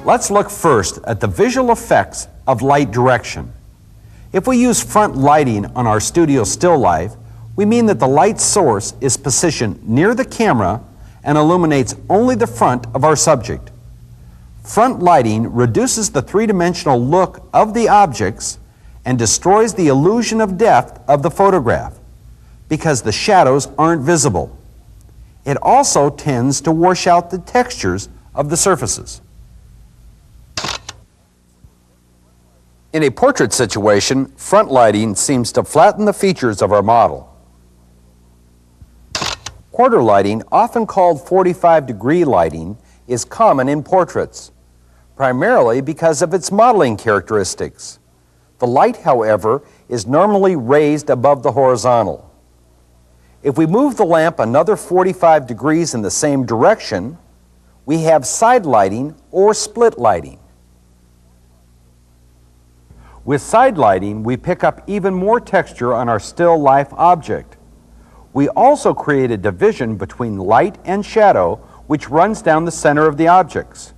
Let's look first at the visual effects of light direction. If we use front lighting on our studio still life, we mean that the light source is positioned near the camera and illuminates only the front of our subject. Front lighting reduces the three-dimensional look of the objects and destroys the illusion of depth of the photograph because the shadows aren't visible. It also tends to wash out the textures of the surfaces. In a portrait situation, front lighting seems to flatten the features of our model. Quarter lighting, often called 45-degree lighting, is common in portraits, primarily because of its modeling characteristics. The light, however, is normally raised above the horizontal. If we move the lamp another 45 degrees in the same direction, we have side lighting or split lighting. With side lighting, we pick up even more texture on our still life object. We also create a division between light and shadow, which runs down the center of the objects.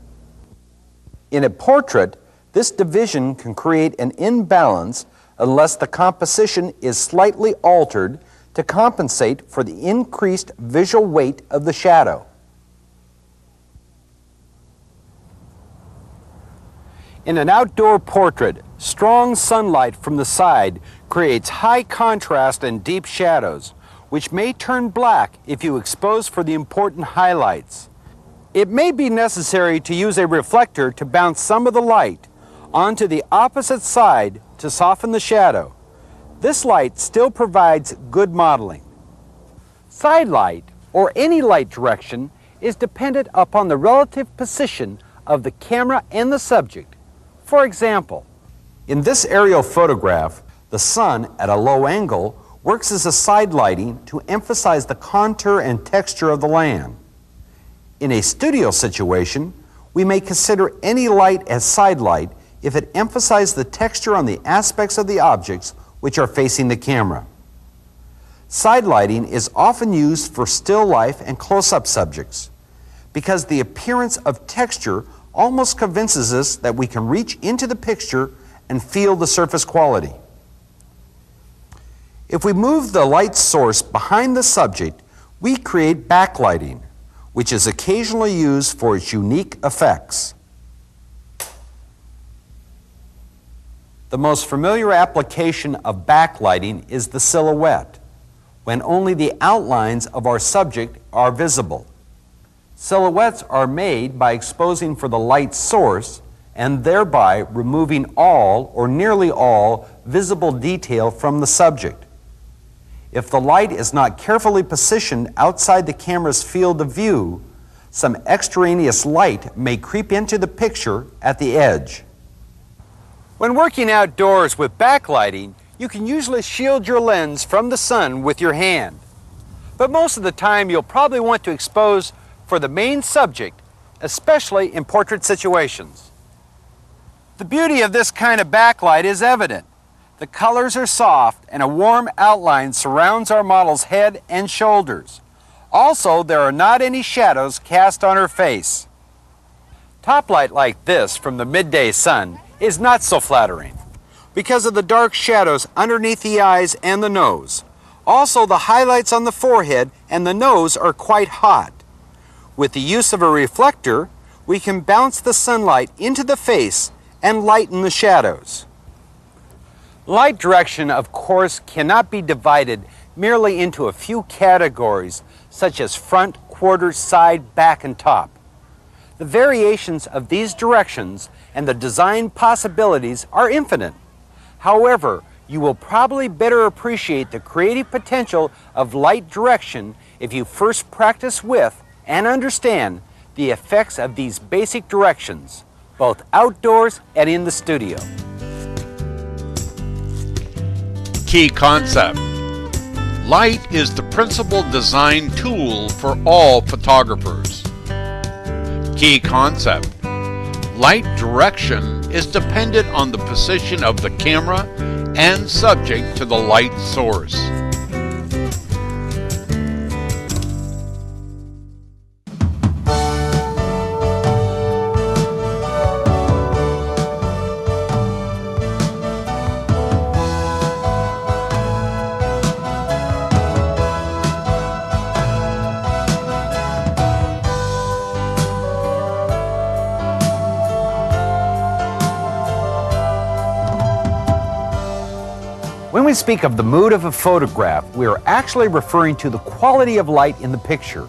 In a portrait, this division can create an imbalance unless the composition is slightly altered to compensate for the increased visual weight of the shadow. In an outdoor portrait, strong sunlight from the side creates high contrast and deep shadows, which may turn black if you expose for the important highlights. It may be necessary to use a reflector to bounce some of the light onto the opposite side to soften the shadow. This light still provides good modeling. Side light, or any light direction, is dependent upon the relative position of the camera and the subject. For example, in this aerial photograph, the sun at a low angle works as a side lighting to emphasize the contour and texture of the land. In a studio situation, we may consider any light as side light if it emphasizes the texture on the aspects of the objects which are facing the camera. Side lighting is often used for still life and close-up subjects because the appearance of texture almost convinces us that we can reach into the picture and feel the surface quality. If we move the light source behind the subject, we create backlighting, which is occasionally used for its unique effects. The most familiar application of backlighting is the silhouette, when only the outlines of our subject are visible. Silhouettes are made by exposing for the light source and thereby removing all or nearly all visible detail from the subject. If the light is not carefully positioned outside the camera's field of view, some extraneous light may creep into the picture at the edge. When working outdoors with backlighting, you can usually shield your lens from the sun with your hand. But most of the time you'll probably want to expose for the main subject, especially in portrait situations. The beauty of this kind of backlight is evident. The colors are soft and a warm outline surrounds our model's head and shoulders. Also, there are not any shadows cast on her face. Top light like this from the midday sun is not so flattering because of the dark shadows underneath the eyes and the nose. Also, the highlights on the forehead and the nose are quite hot. With the use of a reflector, we can bounce the sunlight into the face and lighten the shadows. Light direction, of course, cannot be divided merely into a few categories, such as front, quarter, side, back, and top. The variations of these directions and the design possibilities are infinite. However, you will probably better appreciate the creative potential of light direction if you first practice with and understand the effects of these basic directions, both outdoors and in the studio. Key concept. Light is the principal design tool for all photographers. Key concept. Light direction is dependent on the position of the camera and subject to the light source. When we speak of the mood of a photograph, we are actually referring to the quality of light in the picture.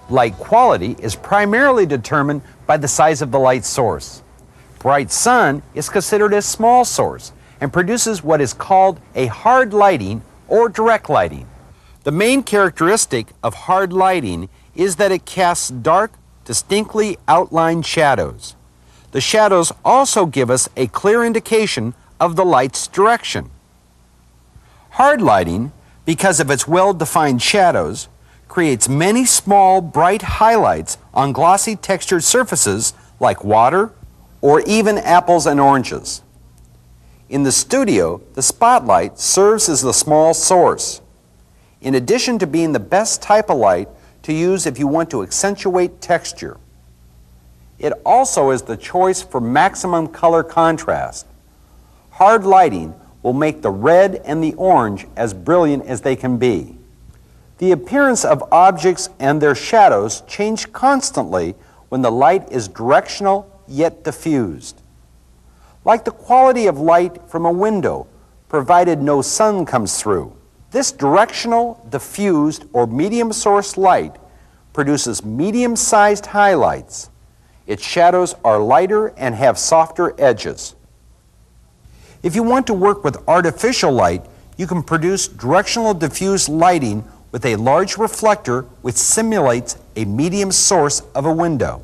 Light quality is primarily determined by the size of the light source. Bright sun is considered a small source and produces what is called a hard lighting or direct lighting. The main characteristic of hard lighting is that it casts dark, distinctly outlined shadows. The shadows also give us a clear indication of the light's direction. Hard lighting, because of its well-defined shadows, creates many small, bright highlights on glossy textured surfaces like water or even apples and oranges. In the studio, the spotlight serves as the small source. In addition to being the best type of light to use if you want to accentuate texture, it also is the choice for maximum color contrast. Hard lighting will make the red and the orange as brilliant as they can be. The appearance of objects and their shadows change constantly when the light is directional yet diffused. Like the quality of light from a window, provided no sun comes through. This directional, diffused, or medium source light produces medium-sized highlights. Its shadows are lighter and have softer edges. If you want to work with artificial light, you can produce directional diffused lighting with a large reflector which simulates a medium source of a window.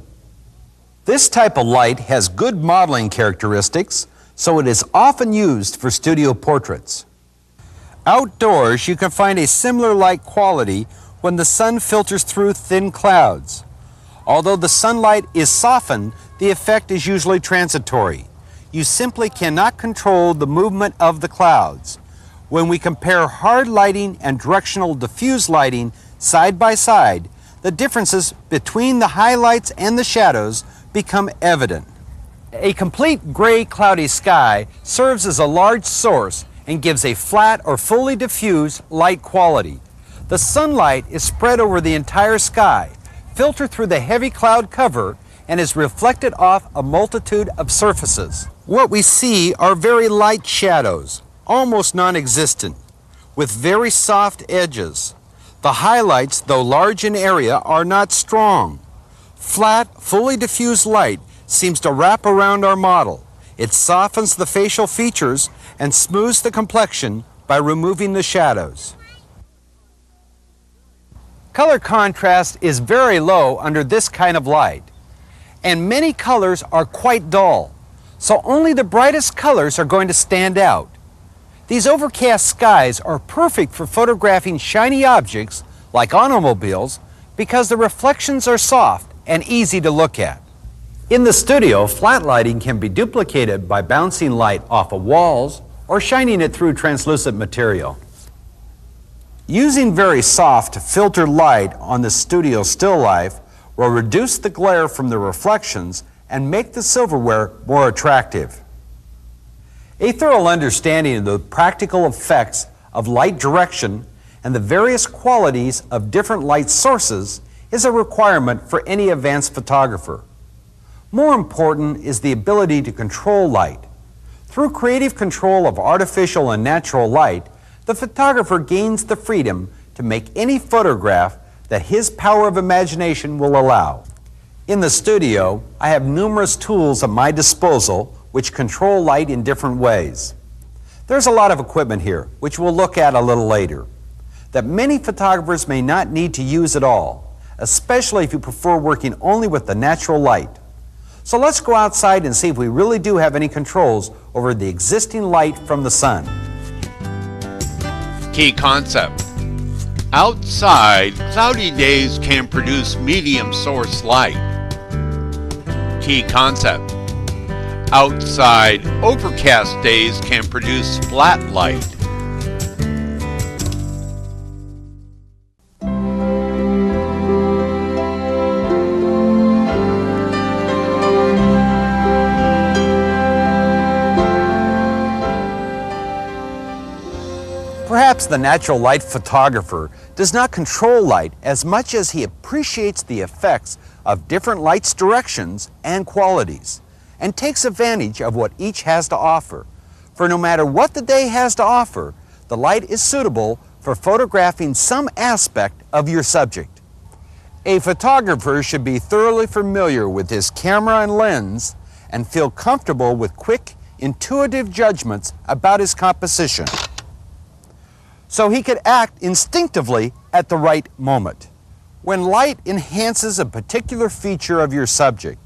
This type of light has good modeling characteristics, so it is often used for studio portraits. Outdoors, you can find a similar light quality when the sun filters through thin clouds. Although the sunlight is softened, the effect is usually transitory. You simply cannot control the movement of the clouds. When we compare hard lighting and directional diffuse lighting side by side, the differences between the highlights and the shadows become evident. A complete gray cloudy sky serves as a large source and gives a flat or fully diffused light quality. The sunlight is spread over the entire sky, filtered through the heavy cloud cover, and is reflected off a multitude of surfaces. What we see are very light shadows, almost non-existent, with very soft edges. The highlights, though large in area, are not strong. Flat, fully diffused light seems to wrap around our model. It softens the facial features and smooths the complexion by removing the shadows. Color contrast is very low under this kind of light, and many colors are quite dull, so only the brightest colors are going to stand out. These overcast skies are perfect for photographing shiny objects like automobiles because the reflections are soft and easy to look at. In the studio, flat lighting can be duplicated by bouncing light off of walls or shining it through translucent material. Using very soft filtered light on the studio still life will reduce the glare from the reflections and make the silverware more attractive. A thorough understanding of the practical effects of light direction and the various qualities of different light sources is a requirement for any advanced photographer. More important is the ability to control light. Through creative control of artificial and natural light, the photographer gains the freedom to make any photograph that his power of imagination will allow. In the studio, I have numerous tools at my disposal which control light in different ways. There's a lot of equipment here, which we'll look at a little later, that many photographers may not need to use at all, especially if you prefer working only with the natural light. So let's go outside and see if we really do have any controls over the existing light from the sun. Key concept. Outside, cloudy days can produce medium source light. Key concept. Outside, overcast days can produce flat light. Perhaps the natural light photographer does not control light as much as he appreciates the effects of different light's directions and qualities, and takes advantage of what each has to offer. For no matter what the day has to offer, the light is suitable for photographing some aspect of your subject. A photographer should be thoroughly familiar with his camera and lens and feel comfortable with quick, intuitive judgments about his composition, so he could act instinctively at the right moment. When light enhances a particular feature of your subject,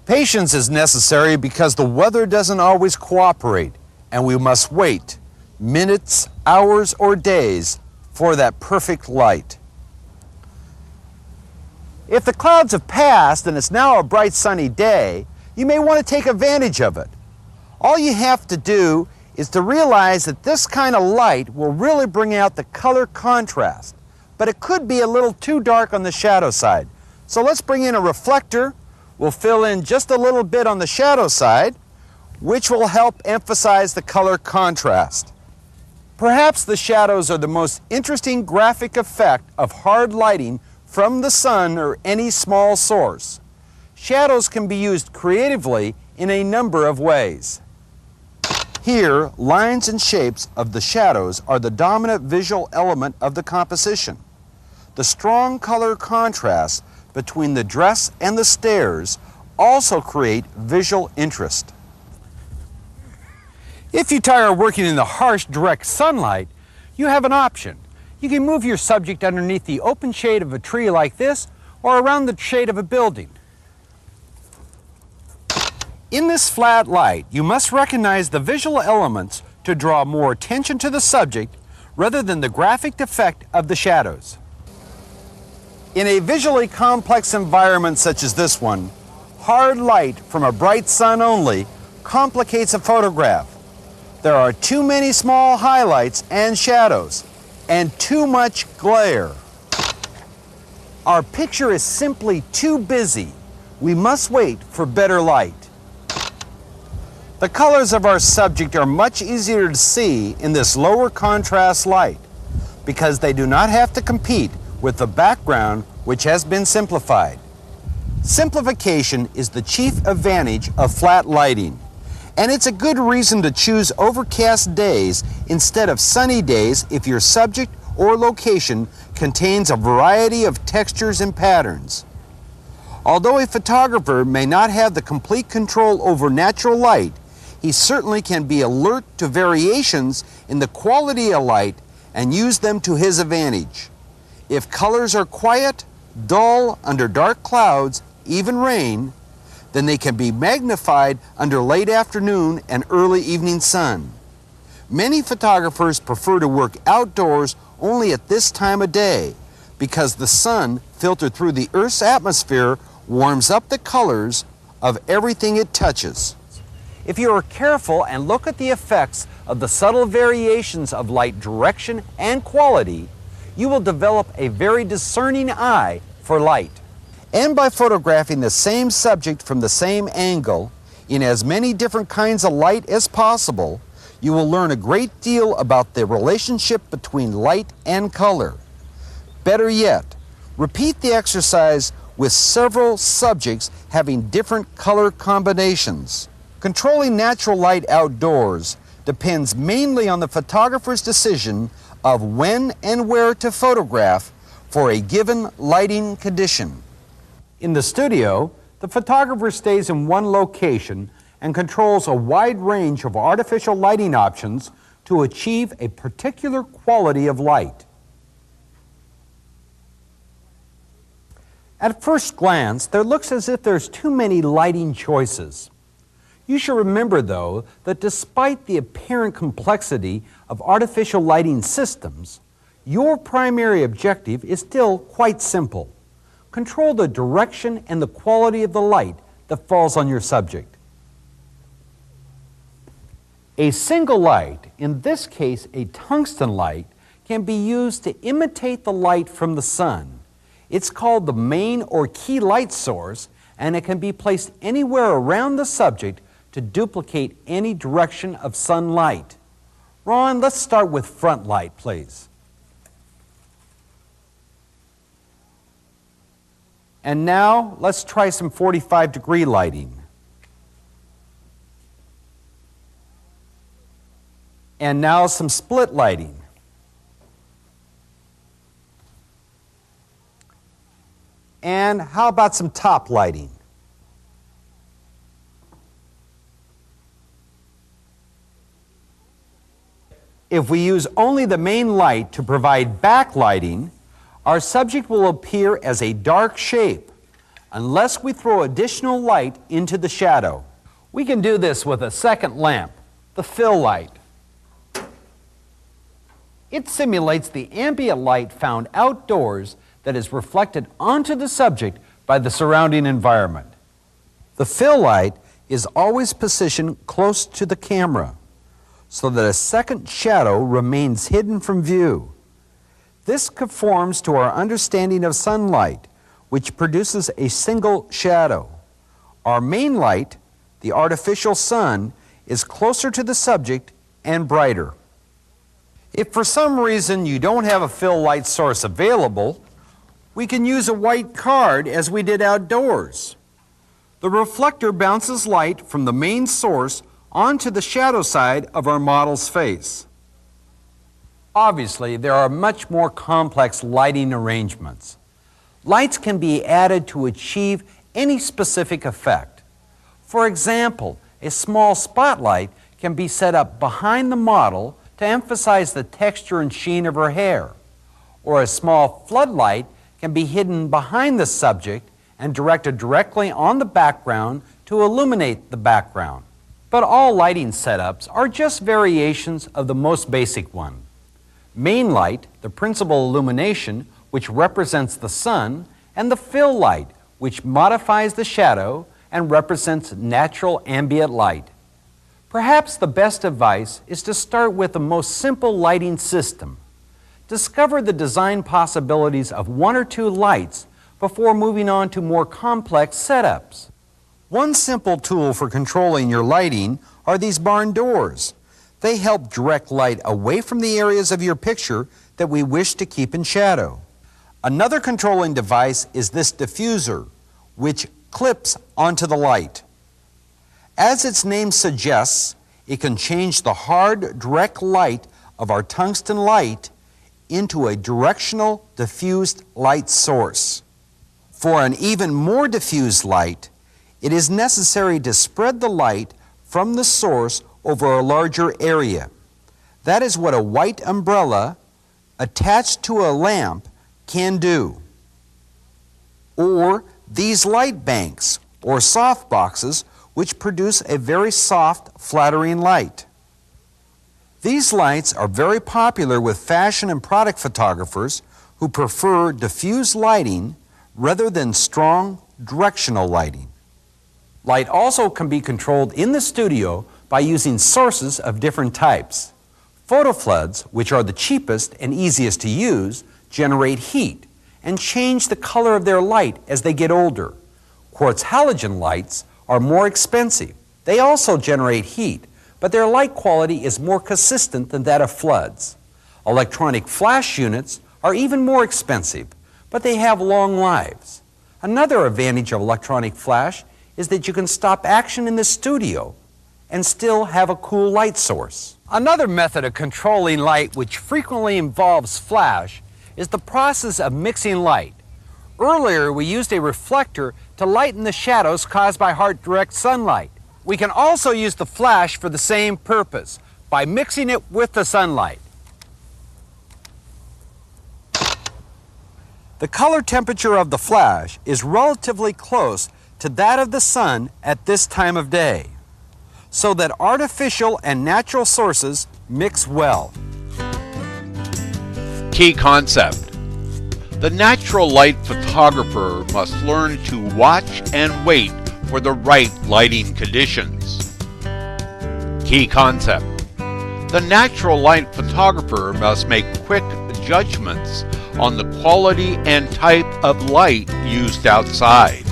patience is necessary because the weather doesn't always cooperate, and we must wait minutes, hours, or days for that perfect light. If the clouds have passed and it's now a bright sunny day, you may want to take advantage of it. All you have to do is to realize that this kind of light will really bring out the color contrast, but it could be a little too dark on the shadow side. So let's bring in a reflector. We'll fill in just a little bit on the shadow side, which will help emphasize the color contrast. Perhaps the shadows are the most interesting graphic effect of hard lighting from the sun or any small source. Shadows can be used creatively in a number of ways. Here, lines and shapes of the shadows are the dominant visual element of the composition. The strong color contrast between the dress and the stairs also create visual interest. If you tire of working in the harsh, direct sunlight, you have an option. You can move your subject underneath the open shade of a tree like this, or around the shade of a building. In this flat light, you must recognize the visual elements to draw more attention to the subject rather than the graphic effect of the shadows. In a visually complex environment such as this one, hard light from a bright sun only complicates a photograph. There are too many small highlights and shadows, and too much glare. Our picture is simply too busy. We must wait for better light. The colors of our subject are much easier to see in this lower contrast light because they do not have to compete with the background, which has been simplified. Simplification is the chief advantage of flat lighting, and it's a good reason to choose overcast days instead of sunny days if your subject or location contains a variety of textures and patterns. Although a photographer may not have the complete control over natural light, he certainly can be alert to variations in the quality of light and use them to his advantage. If colors are quiet, dull, under dark clouds, even rain, then they can be magnified under late afternoon and early evening sun. Many photographers prefer to work outdoors only at this time of day because the sun, filtered through the Earth's atmosphere, warms up the colors of everything it touches. If you are careful and look at the effects of the subtle variations of light direction and quality, you will develop a very discerning eye for light. And by photographing the same subject from the same angle, in as many different kinds of light as possible, you will learn a great deal about the relationship between light and color. Better yet, repeat the exercise with several subjects having different color combinations. Controlling natural light outdoors depends mainly on the photographer's decision of when and where to photograph for a given lighting condition. In the studio, the photographer stays in one location and controls a wide range of artificial lighting options to achieve a particular quality of light. At first glance, there looks as if there's too many lighting choices. You should remember, though, that despite the apparent complexity of artificial lighting systems, your primary objective is still quite simple. Control the direction and the quality of the light that falls on your subject. A single light, in this case a tungsten light, can be used to imitate the light from the sun. It's called the main or key light source, and it can be placed anywhere around the subject to duplicate any direction of sunlight. Ron, let's start with front light, please. And now, let's try some 45-degree lighting. And now some split lighting. And how about some top lighting? If we use only the main light to provide backlighting, our subject will appear as a dark shape unless we throw additional light into the shadow. We can do this with a second lamp, the fill light. It simulates the ambient light found outdoors that is reflected onto the subject by the surrounding environment. The fill light is always positioned close to the camera so that a second shadow remains hidden from view. This conforms to our understanding of sunlight, which produces a single shadow. Our main light, the artificial sun, is closer to the subject and brighter. If for some reason you don't have a fill light source available, we can use a white card as we did outdoors. The reflector bounces light from the main source onto the shadow side of our model's face. Obviously, there are much more complex lighting arrangements. Lights can be added to achieve any specific effect. For example, a small spotlight can be set up behind the model to emphasize the texture and sheen of her hair, or a small floodlight can be hidden behind the subject and directed directly on the background to illuminate the background. But all lighting setups are just variations of the most basic one. Main light, the principal illumination, which represents the sun, and the fill light, which modifies the shadow and represents natural ambient light. Perhaps the best advice is to start with the most simple lighting system. Discover the design possibilities of one or two lights before moving on to more complex setups. One simple tool for controlling your lighting are these barn doors. They help direct light away from the areas of your picture that we wish to keep in shadow. Another controlling device is this diffuser, which clips onto the light. As its name suggests, it can change the hard, direct light of our tungsten light into a directional, diffused light source. For an even more diffused light, it is necessary to spread the light from the source over a larger area. That is what a white umbrella attached to a lamp can do. Or these light banks, or soft boxes, which produce a very soft, flattering light. These lights are very popular with fashion and product photographers who prefer diffuse lighting rather than strong, directional lighting. Light also can be controlled in the studio by using sources of different types. Photofloods, which are the cheapest and easiest to use, generate heat and change the color of their light as they get older. Quartz halogen lights are more expensive. They also generate heat, but their light quality is more consistent than that of floods. Electronic flash units are even more expensive, but they have long lives. Another advantage of electronic flash is that you can stop action in the studio and still have a cool light source. Another method of controlling light which frequently involves flash is the process of mixing light. Earlier, we used a reflector to lighten the shadows caused by hard direct sunlight. We can also use the flash for the same purpose by mixing it with the sunlight. The color temperature of the flash is relatively close to that of the sun at this time of day, so that artificial and natural sources mix well. Key concept. The natural light photographer must learn to watch and wait for the right lighting conditions. Key concept. The natural light photographer must make quick judgments on the quality and type of light used outside.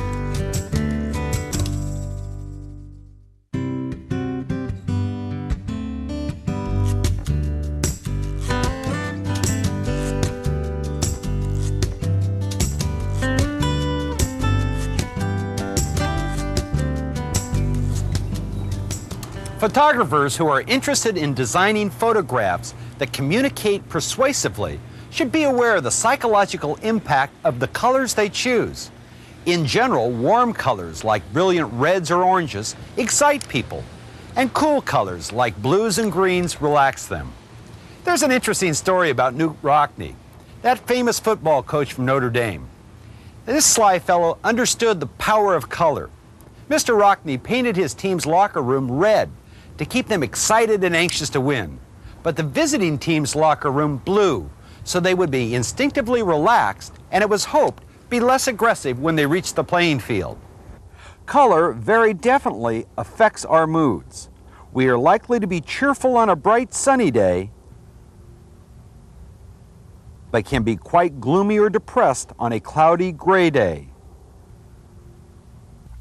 Photographers who are interested in designing photographs that communicate persuasively should be aware of the psychological impact of the colors they choose. In general, warm colors like brilliant reds or oranges excite people, and cool colors like blues and greens relax them. There's an interesting story about Knute Rockne, that famous football coach from Notre Dame. This sly fellow understood the power of color. Mr. Rockne painted his team's locker room red to keep them excited and anxious to win, but the visiting team's locker room blue, so they would be instinctively relaxed and, it was hoped, be less aggressive when they reached the playing field. Color very definitely affects our moods. We are likely to be cheerful on a bright sunny day, but can be quite gloomy or depressed on a cloudy gray day.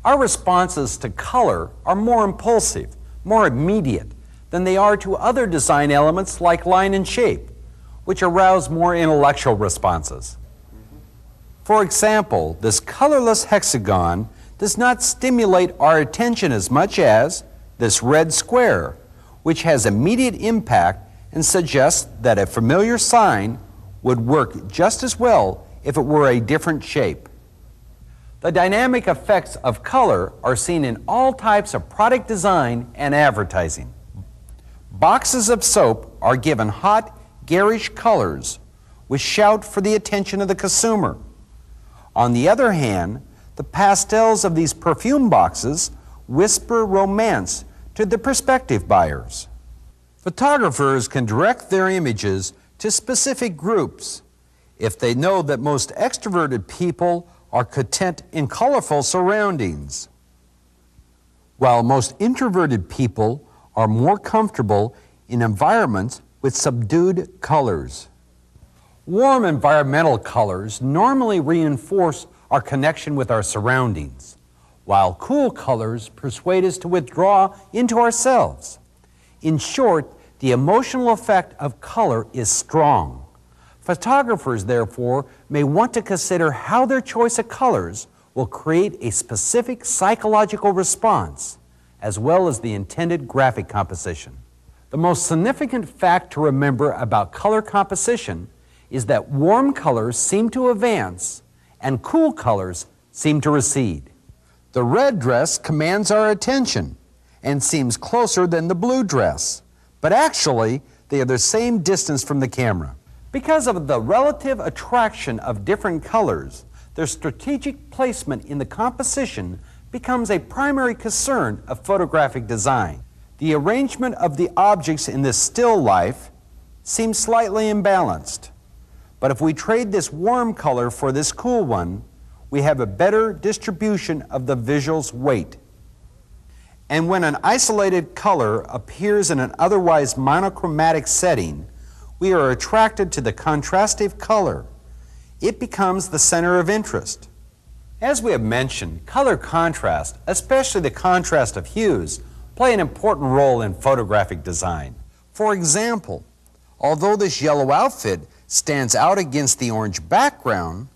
Our responses to color are more impulsive, more immediate than they are to other design elements like line and shape, which arouse more intellectual responses. For example, this colorless hexagon does not stimulate our attention as much as this red square, which has immediate impact and suggests that a familiar sign would work just as well if it were a different shape. The dynamic effects of color are seen in all types of product design and advertising. Boxes of soap are given hot, garish colors which shout for the attention of the consumer. On the other hand, the pastels of these perfume boxes whisper romance to the prospective buyers. Photographers can direct their images to specific groups if they know that most extroverted people are content in colorful surroundings, while most introverted people are more comfortable in environments with subdued colors. Warm environmental colors normally reinforce our connection with our surroundings, while cool colors persuade us to withdraw into ourselves. In short, the emotional effect of color is strong. Photographers, therefore, may want to consider how their choice of colors will create a specific psychological response, as well as the intended graphic composition. The most significant fact to remember about color composition is that warm colors seem to advance and cool colors seem to recede. The red dress commands our attention and seems closer than the blue dress, but actually they are the same distance from the camera. Because of the relative attraction of different colors, their strategic placement in the composition becomes a primary concern of photographic design. The arrangement of the objects in this still life seems slightly imbalanced, but if we trade this warm color for this cool one, we have a better distribution of the visual's weight. And when an isolated color appears in an otherwise monochromatic setting, we are attracted to the contrastive color. It becomes the center of interest. As we have mentioned, color contrast, especially the contrast of hues, play an important role in photographic design. For example, although this yellow outfit stands out against the orange background,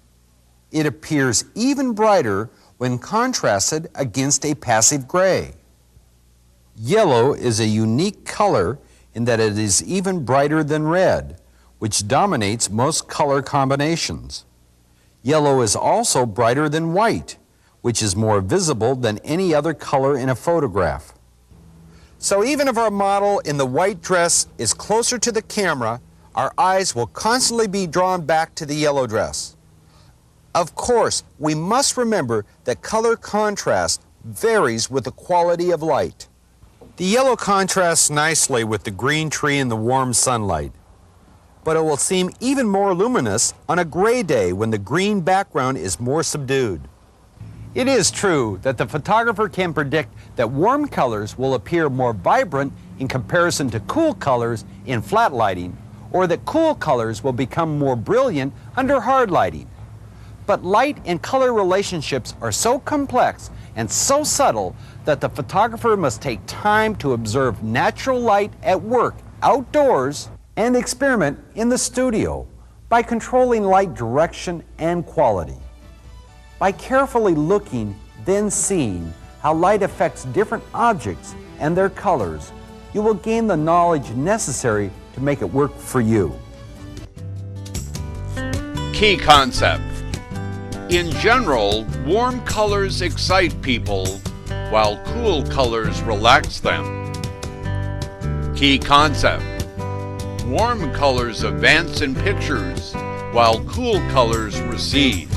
it appears even brighter when contrasted against a passive gray. Yellow is a unique color in that it is even brighter than red, which dominates most color combinations. Yellow is also brighter than white, which is more visible than any other color in a photograph. So even if our model in the white dress is closer to the camera, our eyes will constantly be drawn back to the yellow dress. Of course, we must remember that color contrast varies with the quality of light. The yellow contrasts nicely with the green tree in the warm sunlight, but it will seem even more luminous on a gray day when the green background is more subdued. It is true that the photographer can predict that warm colors will appear more vibrant in comparison to cool colors in flat lighting, or that cool colors will become more brilliant under hard lighting. But light and color relationships are so complex and so subtle that the photographer must take time to observe natural light at work outdoors and experiment in the studio by controlling light direction and quality. By carefully looking, then seeing, how light affects different objects and their colors, you will gain the knowledge necessary to make it work for you. Key concept. In general, warm colors excite people, while cool colors relax them. Key concept. Warm colors advance in pictures, while cool colors recede.